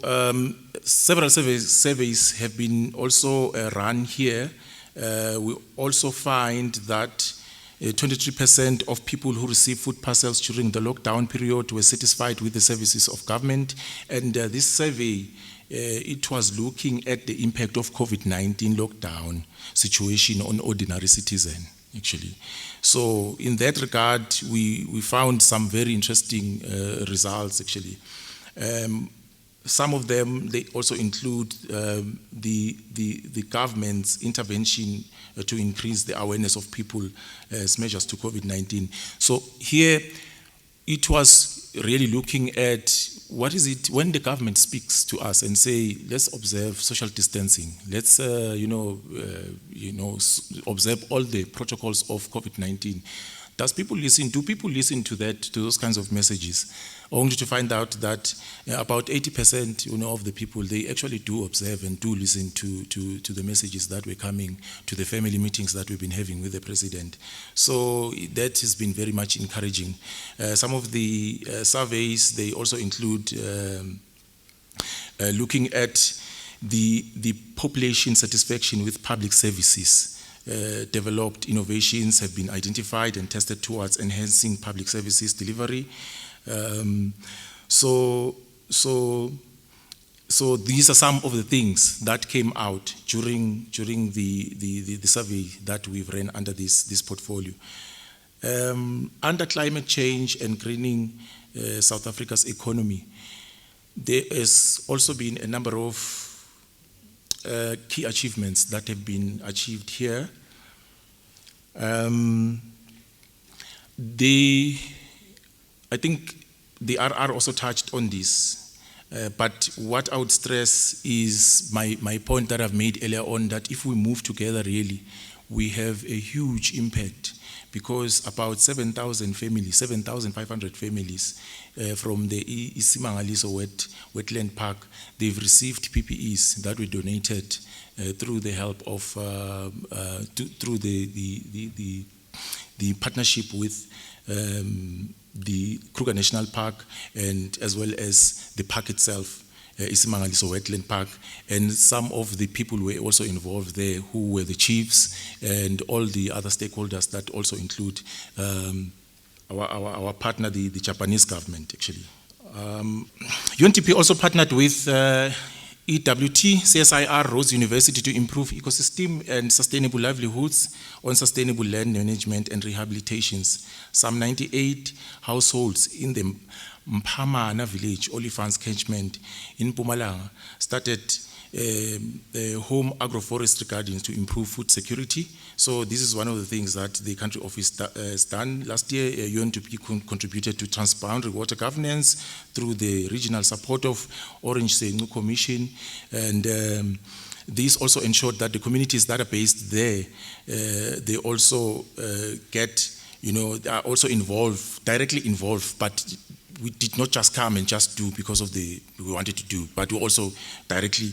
Speaker 4: several surveys have been also run here. We also find that 23% of people who received food parcels during the lockdown period were satisfied with the services of government. And this survey, it was looking at the impact of COVID-19 lockdown situation on ordinary citizen, actually. So in that regard, we found some very interesting results, actually. Some of them, they also include the government's intervention to increase the awareness of people as measures to COVID-19. So here, it was really looking at what is it when the government speaks to us and say, let's observe social distancing, let's observe all the protocols of COVID-19. Does people listen? Do people listen to that, to those kinds of messages? Only to find out that about 80%, of the people, they actually do observe and do listen to the messages that were coming to the family meetings that we've been having with the president. So that has been very much encouraging. Some of the surveys, they also include looking at the population satisfaction with public services. Developed innovations have been identified and tested towards enhancing public services delivery. So these are some of the things that came out during the survey that we've ran under this portfolio. Under climate change and greening South Africa's economy, there has also been a number of key achievements that have been achieved here. I think the RR also touched on this, but what I would stress is my point that I've made earlier on, that if we move together really, we have a huge impact, because about 7,500 families from the Isimangaliso Wetland Park, they've received PPEs that were donated through the help of, through the partnership with the Kruger National Park, and as well as the park itself, Isimangaliso Wetland Park, and some of the people were also involved there, who were the chiefs and all the other stakeholders that also include our partner, the Japanese government, actually. UNTP also partnered with EWT, CSIR, Rhodes University to improve ecosystem and sustainable livelihoods on sustainable land management and rehabilitations. Some 98 households in the Mphamana village, Olifants catchment in Mpumalanga, started home agroforestry gardens to improve food security. So this is one of the things that the country office has done. Last year, UNTP contributed to transboundary water governance through the regional support of Orange Sengu Commission, and this also ensured that the communities that are based there, they also get, they are also involved, directly involved, but we did not just come and just do because of we wanted to do, but we also directly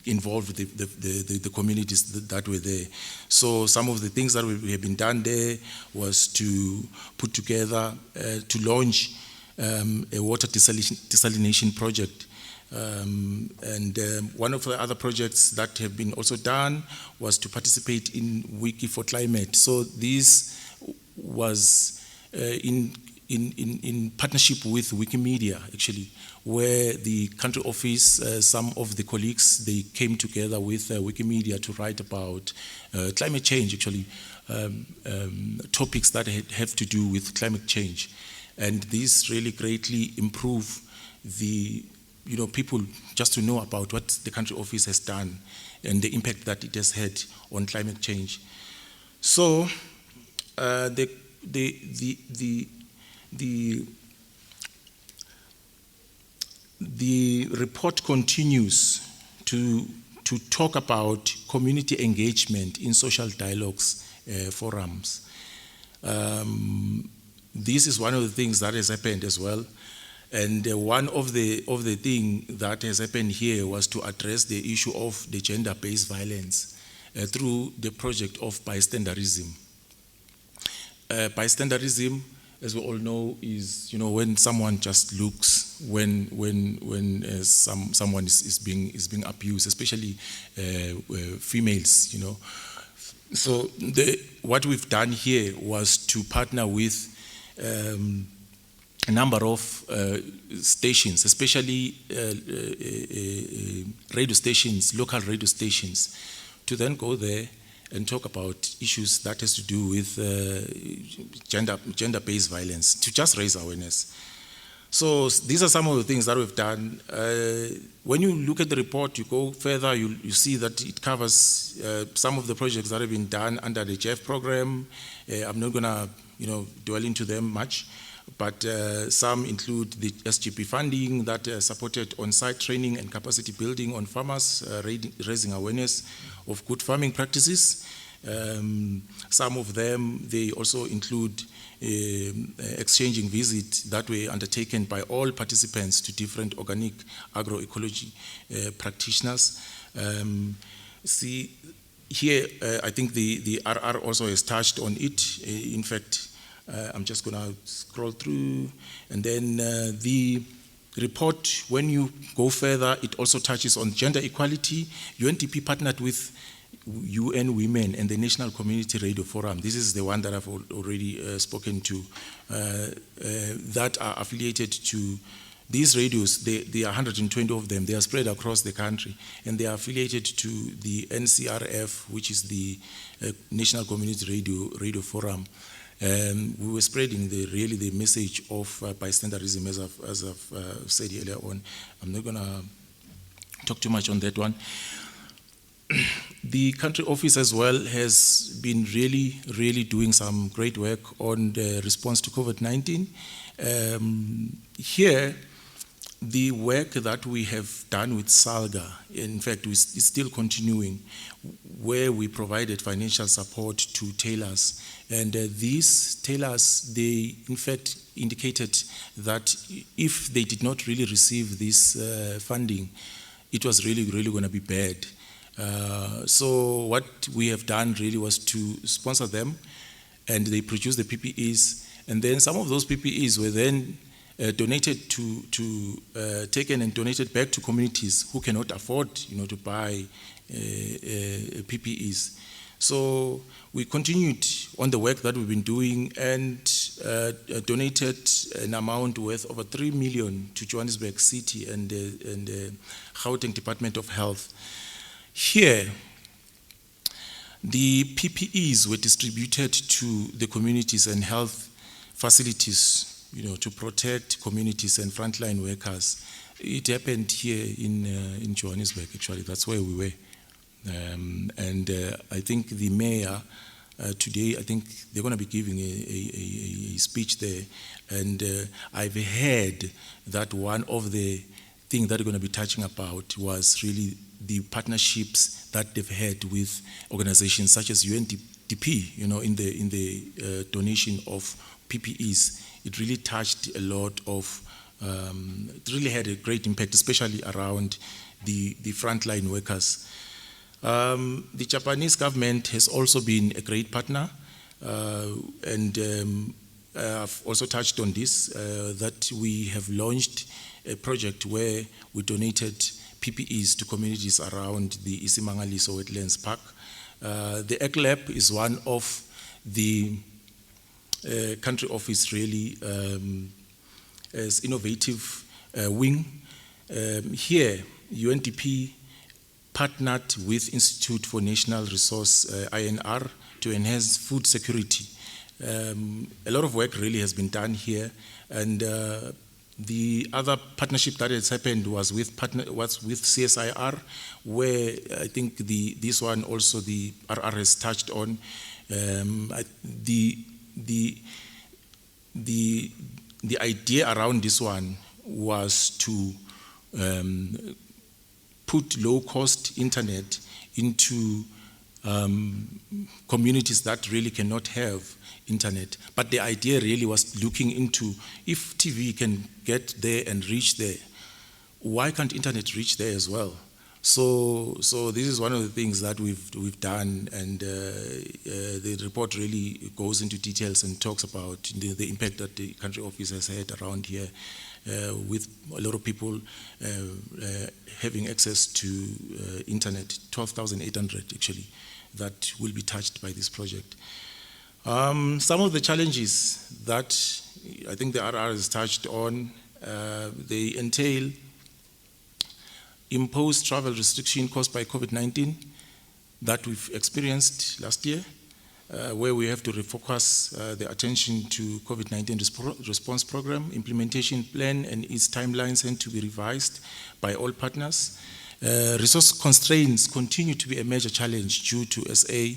Speaker 4: involved the communities that were there. So some of the things that we have been done there was to put together, to launch a water desalination project. And one of the other projects that have been also done was to participate in Wiki for Climate. So this was in partnership with Wikimedia, actually, where the country office, some of the colleagues, they came together with Wikimedia to write about climate change, actually, topics that have to do with climate change. And this really greatly improve the, people just to know about what the country office has done and the impact that it has had on climate change. So the report continues to talk about community engagement in social dialogues forums. This is one of the things that has happened as well. And one of the things that has happened here was to address the issue of the gender-based violence through the project of bystanderism. Bystanderism, as we all know, is when someone just looks when someone is being abused, especially females. So what we've done here was to partner with a number of stations, especially radio stations, local radio stations, to then go there and talk about issues that has to do with gender-based violence, to just raise awareness. So these are some of the things that we've done. When you look at the report, you go further, you see that it covers some of the projects that have been done under the JEF program. I'm not gonna dwell into them much, but some include the SGP funding that supported on-site training and capacity building on farmers, raising awareness of good farming practices. Some of them, they also include exchanging visits that were undertaken by all participants to different organic agroecology practitioners. See, here, I think the RR also has touched on it. In fact, I'm just going to scroll through, and then the report, when you go further, it also touches on gender equality. UNDP partnered with UN Women and the National Community Radio Forum. This is the one that I've already spoken to, that are affiliated to these radios. There are 120 of them. They are spread across the country, and they are affiliated to the NCRF, which is the National Community Radio Forum. We were spreading the message of bystanderism, as I've said earlier on. I'm not going to talk too much on that one. The country office as well has been really doing some great work on the response to COVID-19. Here, the work that we have done with SALGA, in fact, is still continuing, where we provided financial support to tailors. And these tailors, they in fact indicated that if they did not really receive this funding, it was really going to be bad. So what we have done really was to sponsor them, and they produced the PPEs, and then some of those PPEs were then donated taken and donated back to communities who cannot afford, to buy PPEs. So we continued on the work that we've been doing and donated an amount worth over 3 million to Johannesburg City and Gauteng Department of Health. Here, the PPEs were distributed to the communities and health facilities, to protect communities and frontline workers. It happened here in Johannesburg, actually. That's where we were. And I think the mayor today, I think they're going to be giving a speech there. And I've heard that one of the things that they're going to be touching about was really the partnerships that they've had with organizations such as UNDP, in the donation of PPEs. It really touched a lot of, it really had a great impact, especially around the frontline workers. The Japanese government has also been a great partner, and I've also touched on this, that we have launched a project where we donated PPEs to communities around the Isimangaliso Wetlands Park. The ECLAB is one of the country office really as innovative wing. Here, UNDP partnered with Institute for National Resource, INR, to enhance food security. A lot of work really has been done here, and the other partnership that has happened was with CSIR, where I think this one also the RR has touched on. The idea around this one was to put low-cost internet into communities that really cannot have internet. But the idea really was looking into, if TV can get there and reach there, why can't internet reach there as well? So this is one of the things that we've done, and the report really goes into details and talks about the impact that the country office has had around here, with a lot of people having access to internet, 12,800 actually, that will be touched by this project. Some of the challenges that I think the RR has touched on, they entail imposed travel restriction caused by COVID-19 that we've experienced last year, where we have to refocus the attention to COVID-19 response program, implementation plan, and its timelines and to be revised by all partners. Resource constraints continue to be a major challenge due to SA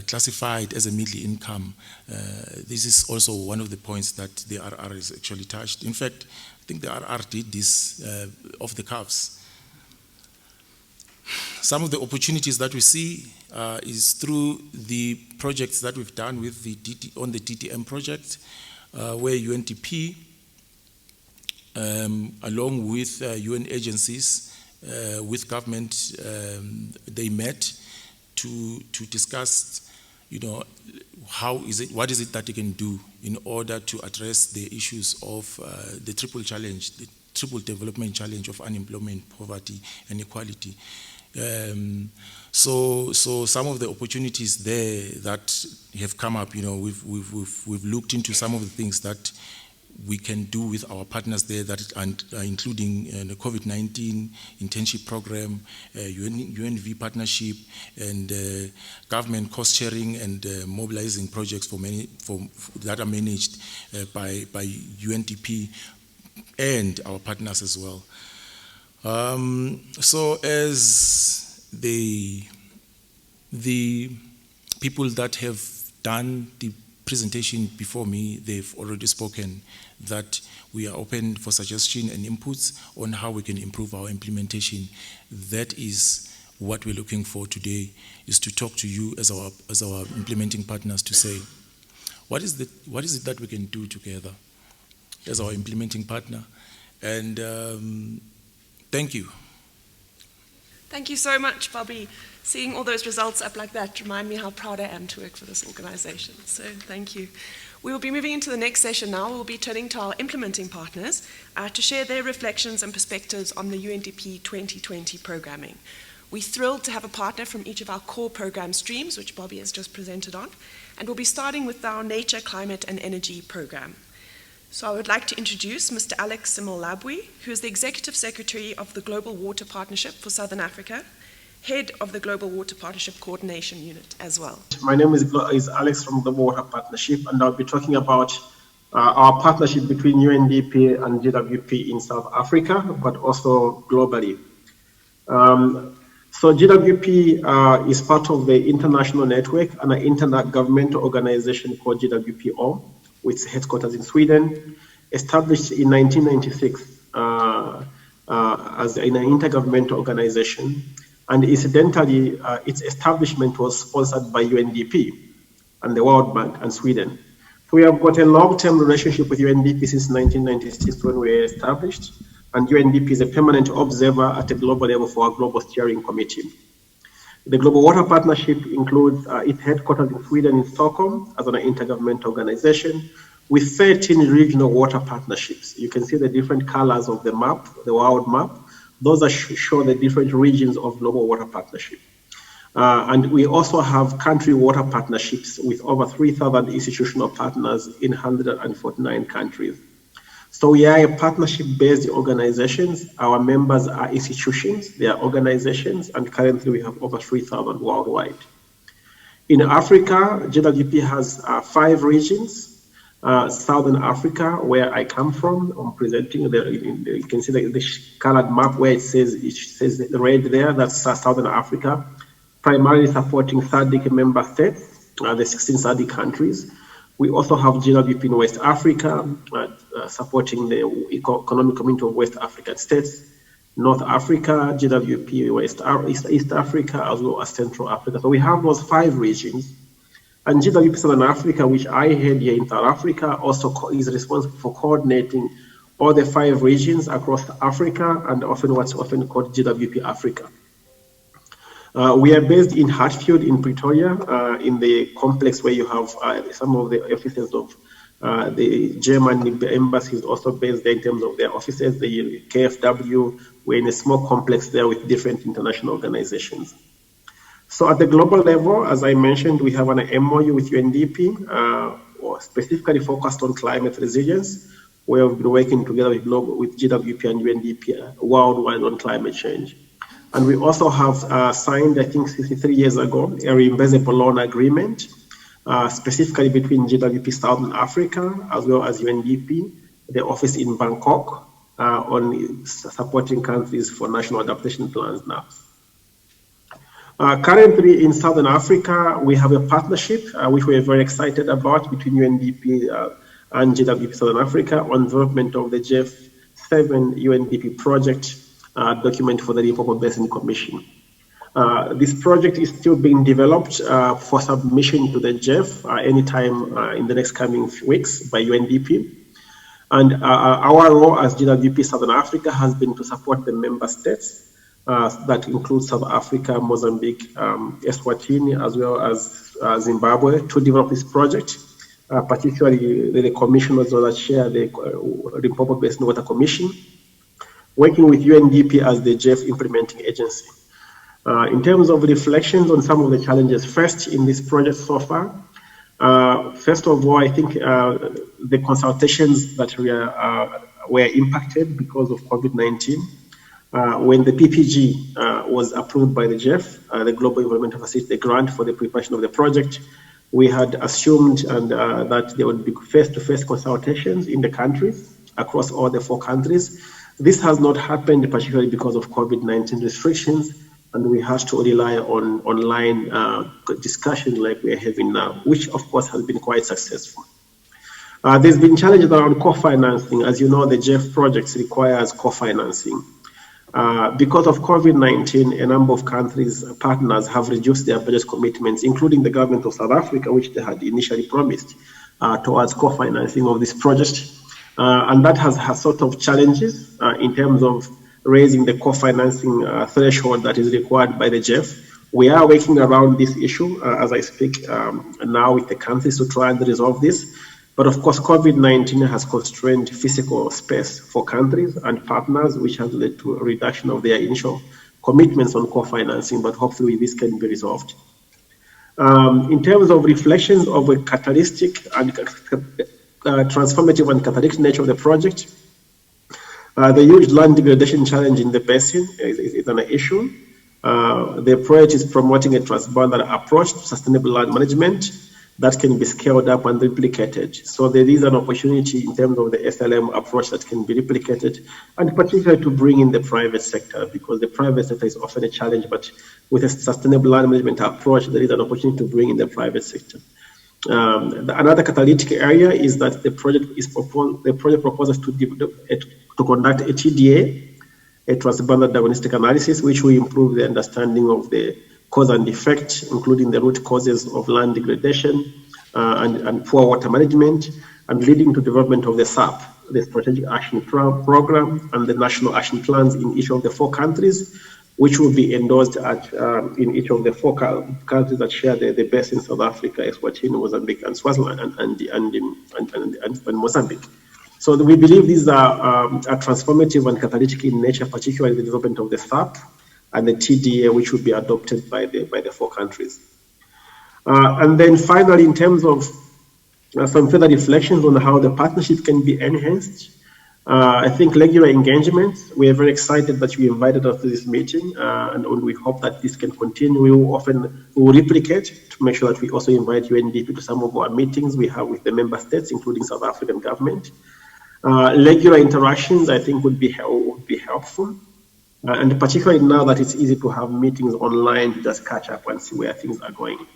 Speaker 4: classified as a middle income. This is also one of the points that the RR is actually touched. In fact, I think the RR did this off the cuffs. Some of the opportunities that we see is through the projects that we've done with on the DTM project, where UNDP, along with UN agencies, with government, they met to discuss, what is it that they can do in order to address the issues of the triple development challenge of unemployment, poverty, and equality. So some of the opportunities there that have come up, we've looked into some of the things that we can do with our partners there, that including the COVID-19 internship program, UNV partnership, and government cost sharing and mobilizing projects that are managed by UNDP and our partners as well. So as the people that have done the presentation before me, they've already spoken that we are open for suggestion and inputs on how we can improve our implementation. That is what we're looking for today, is to talk to you as our implementing partners to say, what is it that we can do together as our implementing partner? And thank you.
Speaker 1: Thank you so much, Bobby. Seeing all those results up like that remind me how proud I am to work for this organization. So thank you. We will be moving into the next session now. We'll be turning to our implementing partners to share their reflections and perspectives on the UNDP 2020 programming. We're thrilled to have a partner from each of our core program streams, which Bobby has just presented on. And we'll be starting with our Nature, Climate and Energy program. So I would like to introduce Mr. Alex Simolabwe, who is the Executive Secretary of the Global Water Partnership for Southern Africa, Head of the Global Water Partnership Coordination Unit as well.
Speaker 5: My name is Alex from the Water Partnership, and I'll be talking about our partnership between UNDP and GWP in South Africa, but also globally. So GWP is part of the international network and an intergovernmental organization called GWPO, with headquarters in Sweden, established in 1996 as an intergovernmental organization. And incidentally, its establishment was sponsored by UNDP and the World Bank and Sweden. So we have got a long-term relationship with UNDP since 1996 when we were established, and UNDP is a permanent observer at a global level for our Global Steering Committee. The Global Water Partnership includes its headquarters in Sweden in Stockholm as an intergovernmental organization with 13 regional water partnerships. You can see the different colors of the map, the world map. Those show the different regions of Global Water Partnership. And we also have country water partnerships with over 3,000 institutional partners in 149 countries. So we are a partnership-based organizations. Our members are institutions, they are organizations, and currently we have over 3,000 worldwide. In Africa, GWP has 5 regions. Southern Africa, where I come from, I'm presenting, you can see the colored map where it says the red there, that's Southern Africa, primarily supporting SADC member states, the 16 SADC countries. We also have GWP in West Africa, supporting the Economic Community of West African States, North Africa, GWP East Africa, as well as Central Africa. So we have those 5 regions. And GWP Southern Africa, which I head here in South Africa, also is responsible for coordinating all the 5 regions across Africa and what's often called GWP Africa. We are based in Hatfield in Pretoria, in the complex where you have some of the offices of the German embassy is also based there in terms of their offices, the KFW. We're in a small complex there with different international organizations. So at the global level, as I mentioned, we have an MOU with UNDP, specifically focused on climate resilience, where we've been working together with GWP and UNDP worldwide on climate change. And we also have signed, I think 63 years ago, a reimbursable loan agreement, specifically between GWP Southern Africa, as well as UNDP, the office in Bangkok, on supporting countries for national adaptation plans now. Currently in Southern Africa, we have a partnership which we are very excited about between UNDP and GWP Southern Africa on development of the GEF7 UNDP project document for the Limpopo Basin Commission. This project is still being developed for submission to the GEF anytime in the next coming weeks by UNDP. And our role as GWP Southern Africa has been to support the member states that include South Africa, Mozambique, Eswatini, as well as Zimbabwe, to develop this project, particularly the commissioners that share the Limpopo Basin Water Commission, working with UNDP as the GEF implementing agency. In terms of reflections on some of the challenges first in this project so far, first of all, I think the consultations that were impacted because of COVID-19. When the PPG was approved by the GEF, the Global Environmental Facility, the grant for the preparation of the project, we had assumed that there would be face-to-face consultations in the countries, across all the 4 countries. This has not happened, particularly because of COVID-19 restrictions, and we had to rely on online discussions like we are having now, which of course has been quite successful. There's been challenges around co-financing. As you know, the GEF projects requires co-financing. Because of COVID-19, a number of countries, partners, have reduced their budget commitments, including the government of South Africa, which they had initially promised towards co-financing of this project. And that has sort of challenges in terms of raising the co-financing threshold that is required by the GEF. We are working around this issue as I speak now with the countries to try and resolve this. But of course, COVID-19 has constrained physical space for countries and partners, which has led to a reduction of their initial commitments on co-financing, but hopefully this can be resolved. In terms of reflections of a catalytic and transformative and catalytic nature of the project, the huge land degradation challenge in the basin is an issue. The project is promoting a transboundary approach to sustainable land management that can be scaled up and replicated. So there is an opportunity in terms of the SLM approach that can be replicated, and particularly to bring in the private sector, because the private sector is often a challenge, but with a sustainable land management approach, there is an opportunity to bring in the private sector. Another catalytic area is that the project proposes to conduct a TDA, a transboundary diagnostic analysis, which will improve the understanding of the cause and effect, including the root causes of land degradation and poor water management, and leading to development of the SAP, the Strategic Action Program, and the National Action Plans in each of the 4 countries, which will be endorsed in each of the 4 countries that share the basin: South Africa, Eswatini, Mozambique, and Swaziland, and Mozambique. So we believe these are transformative and catalytic in nature, particularly the development of the SAP and the TDA, which will be adopted by the 4 countries. And then finally, in terms of some further reflections on how the partnership can be enhanced, I think regular engagement, we are very excited that you invited us to this meeting, and we hope that this can continue. We will replicate to make sure that we also invite UNDP to some of our meetings we have with the member states, including South African government. Regular interactions, I think, would be helpful. And particularly now that it's easy to have meetings online to just catch up and see where things are going.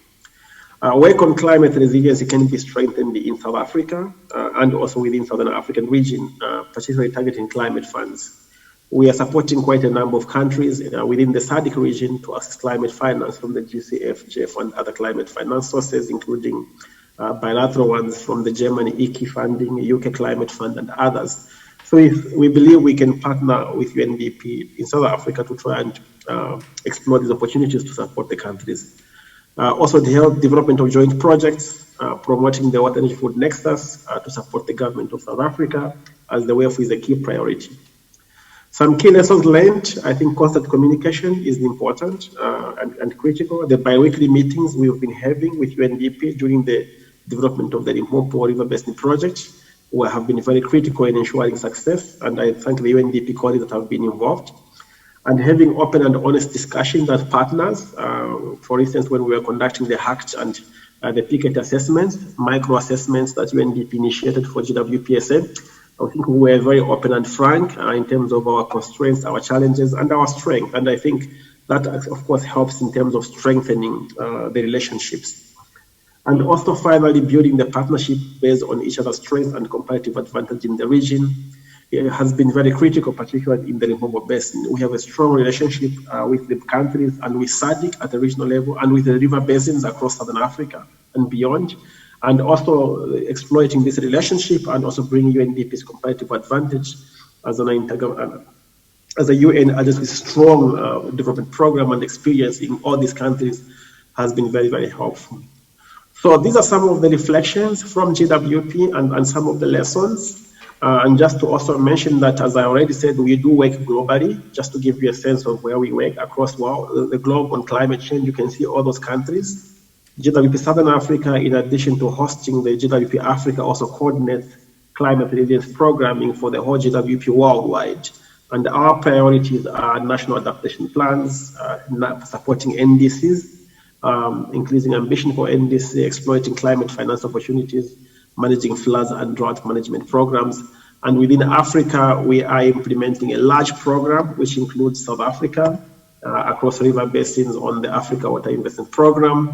Speaker 5: Work on climate resilience can be strengthened in South Africa and also within Southern African region, particularly targeting climate funds. We are supporting quite a number of countries within the SADC region to access climate finance from the GCF, GEF, and other climate finance sources, including bilateral ones from the German Wiki funding, UK Climate Fund, and others. So we believe we can partner with UNDP in South Africa to try and explore these opportunities to support the countries. Also, the health development of joint projects, promoting the water energy food nexus to support the government of South Africa, as the welfare is a key priority. Some key lessons learned: I think constant communication is important and critical. The bi-weekly meetings we've been having with UNDP during the development of the Limpopo River Basin project have been very critical in ensuring success, and I thank the UNDP colleagues that have been involved. And having open and honest discussions as partners, for instance, when we were conducting the HACT and the PKT assessments, micro assessments that UNDP initiated for GWPSA, I think we were very open and frank in terms of our constraints, our challenges, and our strength. And I think that, of course, helps in terms of strengthening the relationships. And also, finally, building the partnership based on each other's strengths and competitive advantage in the region. It has been very critical, particularly in the Limpopo Basin. We have a strong relationship with the countries and with SADC at the regional level and with the river basins across Southern Africa and beyond. And also exploiting this relationship and also bringing UNDP's competitive advantage as a UN agency with strong development program and experience in all these countries has been very, very helpful. So these are some of the reflections from GWP and some of the lessons. And just to also mention that, as I already said, we do work globally, just to give you a sense of where we work across the globe on climate change. You can see all those countries. GWP Southern Africa, in addition to hosting the GWP Africa, also coordinates climate resilience programming for the whole GWP worldwide. And our priorities are national adaptation plans, supporting NDCs, increasing ambition for NDC, exploiting climate finance opportunities, managing floods and drought management programs. And within Africa, we are implementing a large program, which includes South Africa, across river basins on the Africa Water Investment Program,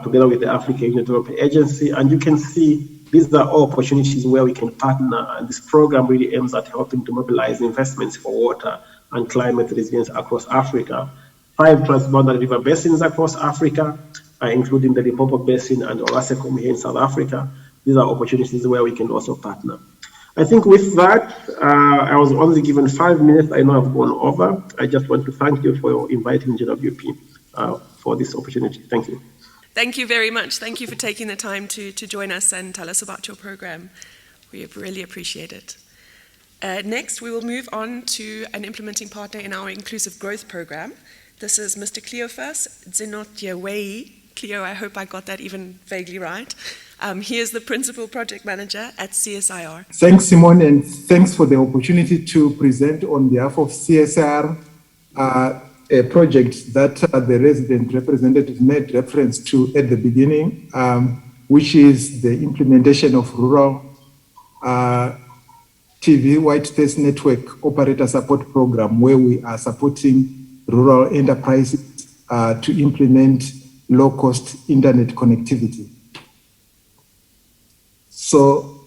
Speaker 5: together with the Africa Union Development Agency. And you can see these are all opportunities where we can partner. And this program really aims at helping to mobilize investments for water and climate resilience across Africa. 5 transboundary river basins across Africa, including the Limpopo Basin and Olasekum here in South Africa. These are opportunities where we can also partner. I think with that, I was only given 5 minutes. I know I've gone over. I just want to thank you for inviting GWP for this opportunity. Thank you.
Speaker 1: Thank you very much. Thank you for taking the time to join us and tell us about your program. We really appreciate it. Next, we will move on to an implementing partner in our Inclusive Growth Program. This is Mr. Cleophas Zinotjewei. Cleo, I hope I got that even vaguely right. He is the Principal Project Manager at CSIR.
Speaker 6: Thanks, Simone, and thanks for the opportunity to present on behalf of CSIR a project that the resident representative made reference to at the beginning, which is the implementation of Rural TV White Space Network Operator Support Program, where we are supporting rural enterprises to implement low-cost internet connectivity. So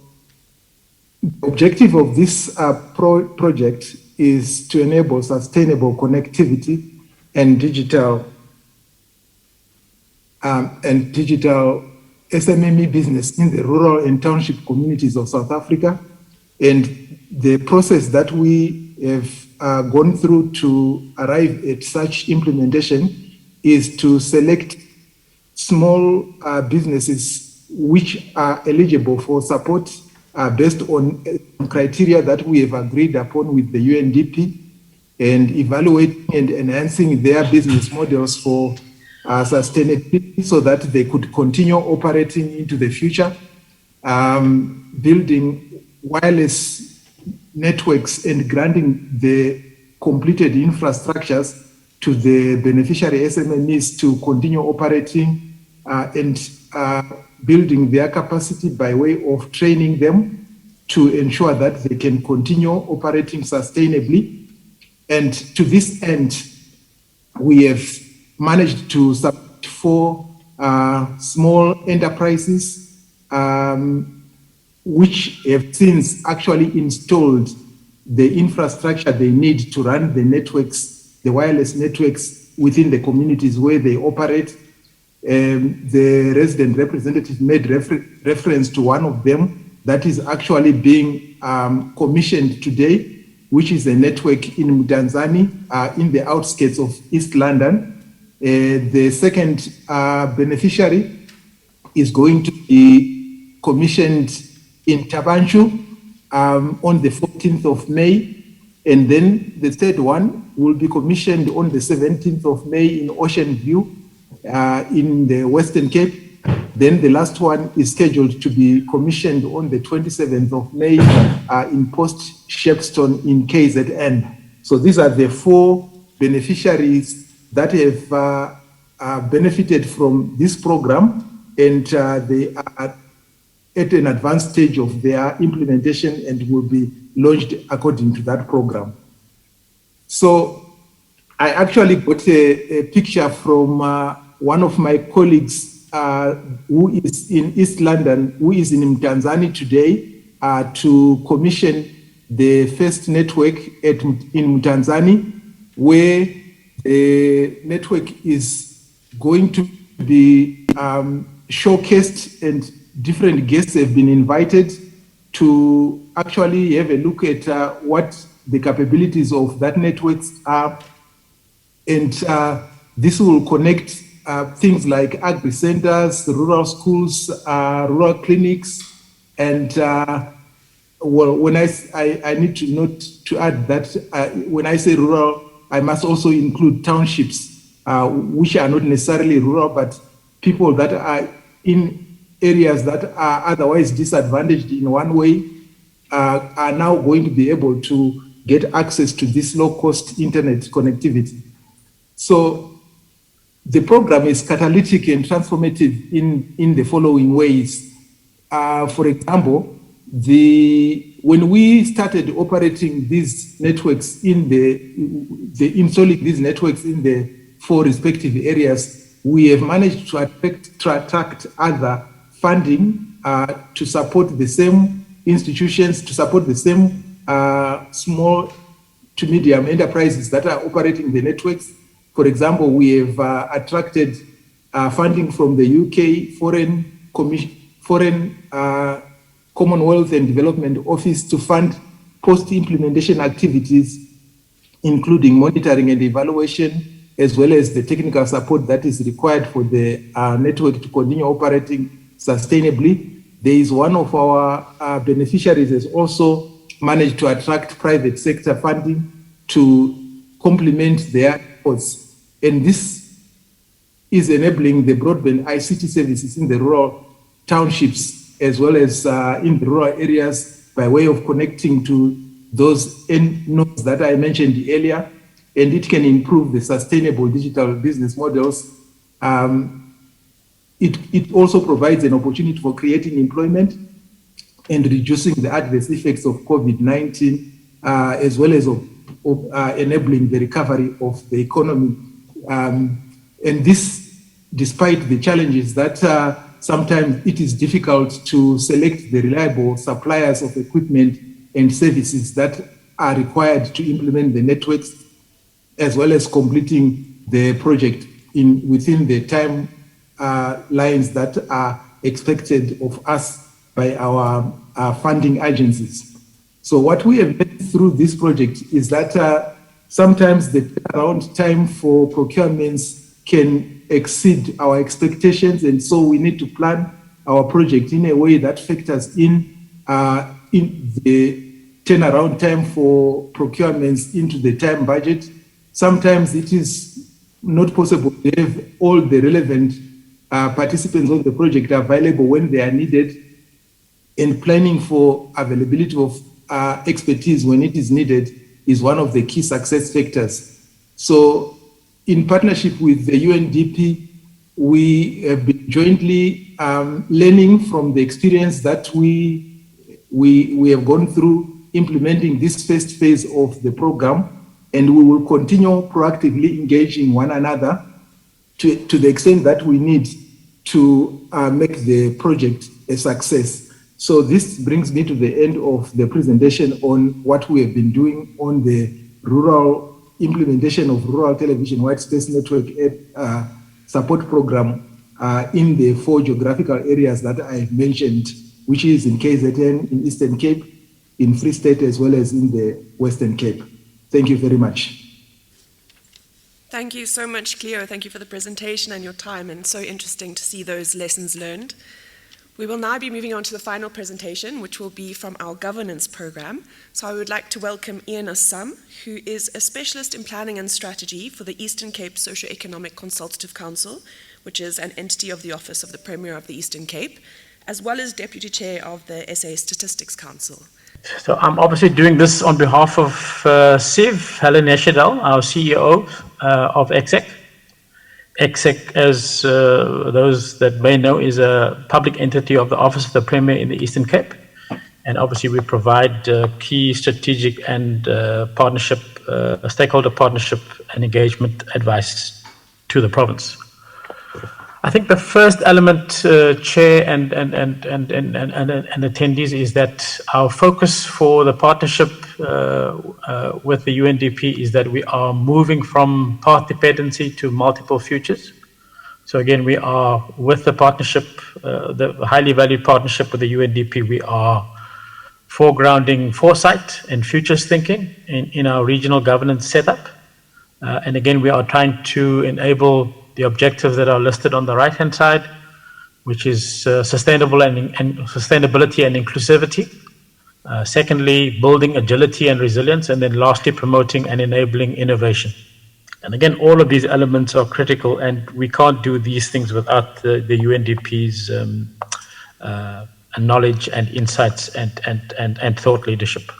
Speaker 6: the objective of this project is to enable sustainable connectivity and digital SMME business in the rural and township communities of South Africa. And the process that we have gone through to arrive at such implementation is to select small businesses which are eligible for support based on criteria that we have agreed upon with the UNDP, and evaluating and enhancing their business models for sustainability so that they could continue operating into the future, building wireless networks and granting the completed infrastructures to the beneficiary SMMEs to continue operating and building their capacity by way of training them to ensure that they can continue operating sustainably. And to this end, we have managed to support 4 small enterprises which have since actually installed the infrastructure they need to run the networks, the wireless networks within the communities where they operate. The resident representative made reference to one of them that is actually being commissioned today, which is a network in Mdantsane, in the outskirts of East London. The second beneficiary is going to be commissioned in Tabanchu on the 14th of May. And then the third one will be commissioned on the 17th of May in Ocean View in the Western Cape. Then the last one is scheduled to be commissioned on the 27th of May in Post Shepstone in KZN. So these are the 4 beneficiaries that have benefited from this program, and they are at an advanced stage of their implementation and will be launched according to that program. So I actually got a picture from one of my colleagues who is in East London, who is in Mtanzani today, to commission the first network in Mtanzani, where the network is going to be showcased, and different guests have been invited to actually have a look at what the capabilities of that network are. And this will connect things like agri-centers, rural schools, rural clinics, and well, when I need to note to add that when I say rural, I must also include townships, which are not necessarily rural, but people that are in areas that are otherwise disadvantaged in one way are now going to be able to get access to this low-cost internet connectivity. So the program is catalytic and transformative in the following ways. For example, when we started operating these networks installing these networks in the 4 respective areas, we have managed to attract other funding to support the same institutions, to support the same small to medium enterprises that are operating the networks. For example, we have attracted funding from the UK Foreign Commonwealth and Development Office to fund post-implementation activities, including monitoring and evaluation, as well as the technical support that is required for the network to continue operating sustainably. There is one of our beneficiaries has also managed to attract private sector funding to complement their efforts. And this is enabling the broadband ICT services in the rural townships as well as in the rural areas by way of connecting to those end nodes that I mentioned earlier, and it can improve the sustainable digital business models. It also provides an opportunity for creating employment and reducing the adverse effects of COVID-19, as well as enabling the recovery of the economy. And this, despite the challenges that sometimes it is difficult to select the reliable suppliers of equipment and services that are required to implement the networks, as well as completing the project within the time lines that are expected of us by our funding agencies. So what we have learned through this project is that sometimes the turnaround time for procurements can exceed our expectations, and so we need to plan our project in a way that factors in the turnaround time for procurements into the time budget. Sometimes it is not possible to have all the relevant participants on the project available when they are needed, and planning for availability of expertise when it is needed is one of the key success factors. So in partnership with the UNDP, we have been jointly learning from the experience that we have gone through implementing this first phase of the program, and we will continue proactively engaging one another to the extent that we need to make the project a success. So this brings me to the end of the presentation on what we have been doing on the rural implementation of rural television white space network support program in the 4 geographical areas that I mentioned, which is in KZN, in Eastern Cape, in Free State, as well as in the Western Cape. Thank you very much.
Speaker 1: Thank you so much, Cleo. Thank you for the presentation and your time, and so interesting to see those lessons learned. We will now be moving on to the final presentation, which will be from our governance program. So I would like to welcome Ian Assam, who is a specialist in planning and strategy for the Eastern Cape Socioeconomic Consultative Council, which is an entity of the Office of the Premier of the Eastern Cape, as well as Deputy Chair of the SA Statistics Council.
Speaker 7: So I'm obviously doing this on behalf of Helen Neshedal, our CEO of EXEC. EXEC, as those that may know, is a public entity of the Office of the Premier in the Eastern Cape. And obviously we provide key strategic and stakeholder partnership and engagement advice to the province. I think the first element, Chair and attendees, is that our focus for the partnership with the UNDP is that we are moving from path dependency to multiple futures. So again, we are with the partnership, the highly valued partnership with the UNDP, we are foregrounding foresight and futures thinking in our regional governance setup. And again, we are trying to enable the objectives that are listed on the right-hand side, which is sustainability and inclusivity. Secondly, building agility and resilience. And then lastly, promoting and enabling innovation. And again, all of these elements are critical, and we can't do these things without the UNDP's knowledge and insights and thought leadership.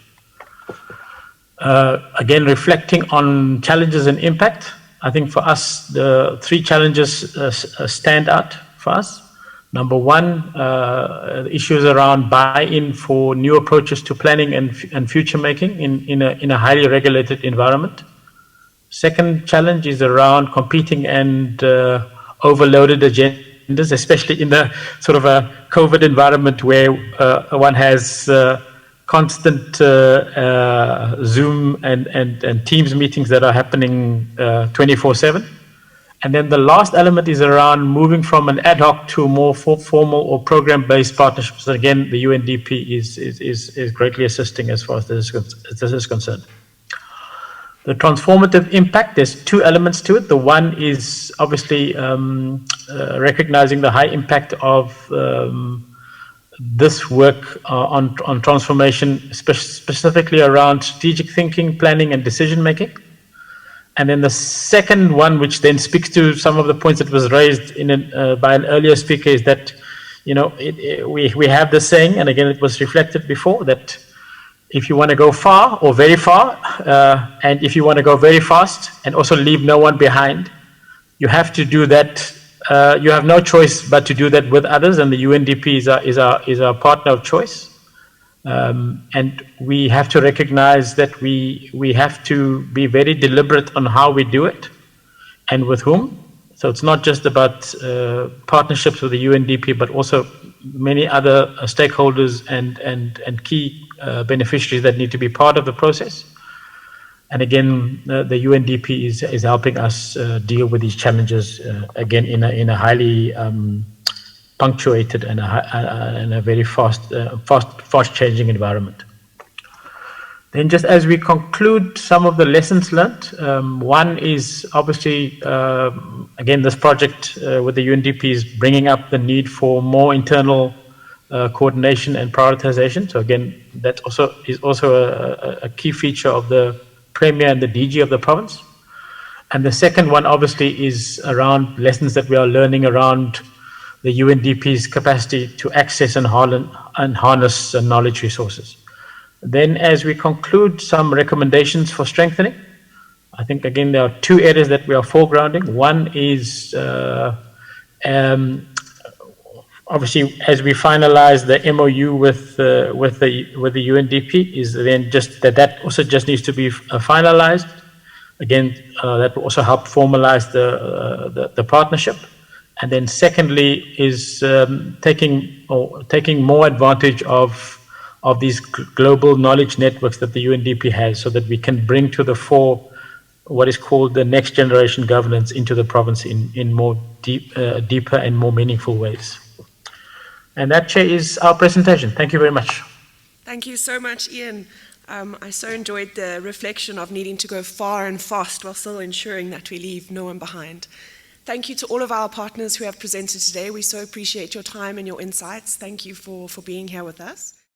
Speaker 7: Again, reflecting on challenges and impact, I think for us, the three challenges stand out for us. Number one, issues around buy-in for new approaches to planning and future making in a highly regulated environment. Second challenge is around competing and overloaded agendas, especially in the sort of a COVID environment where one has constant Zoom and Teams meetings that are happening 24/7. And then the last element is around moving from an ad hoc to more formal or program-based partnerships. Again, the UNDP is greatly assisting as far as this is concerned. The transformative impact, there's two elements to it. The one is obviously recognizing the high impact of this work on transformation, specifically around strategic thinking, planning, and decision making. And then the second one, which then speaks to some of the points that was raised by an earlier speaker, is that we have the saying, and again it was reflected before, that if you want to go far or very far, and if you want to go very fast and also leave no one behind, you have to do that. You have no choice but to do that with others, and the UNDP is our partner of choice. And we have to recognize that we have to be very deliberate on how we do it and with whom. So it's not just about partnerships with the UNDP, but also many other stakeholders and key beneficiaries that need to be part of the process. And again, the UNDP is helping us deal with these challenges again in a highly punctuated and a very fast-changing environment. Then, just as we conclude some of the lessons learned, one is obviously again this project with the UNDP is bringing up the need for more internal coordination and prioritization. So again, that is also a key feature of the Premier and the DG of the province. And the second one obviously is around lessons that we are learning around the UNDP's capacity to access and harness knowledge resources. Then as we conclude, some recommendations for strengthening. I think again there are two areas that we are foregrounding. One is obviously as we finalize the MOU with the UNDP, is then just that also just needs to be finalized. Again, that will also help formalize the partnership. And then secondly is taking more advantage of these global knowledge networks that the UNDP has, so that we can bring to the fore what is called the next generation governance into the province in more deeper and more meaningful ways. And that, Chair, is our presentation. Thank you very much.
Speaker 1: Thank you so much, Ian. I so enjoyed the reflection of needing to go far and fast while still ensuring that we leave no one behind. Thank you to all of our partners who have presented today. We so appreciate your time and your insights. Thank you for being here with us.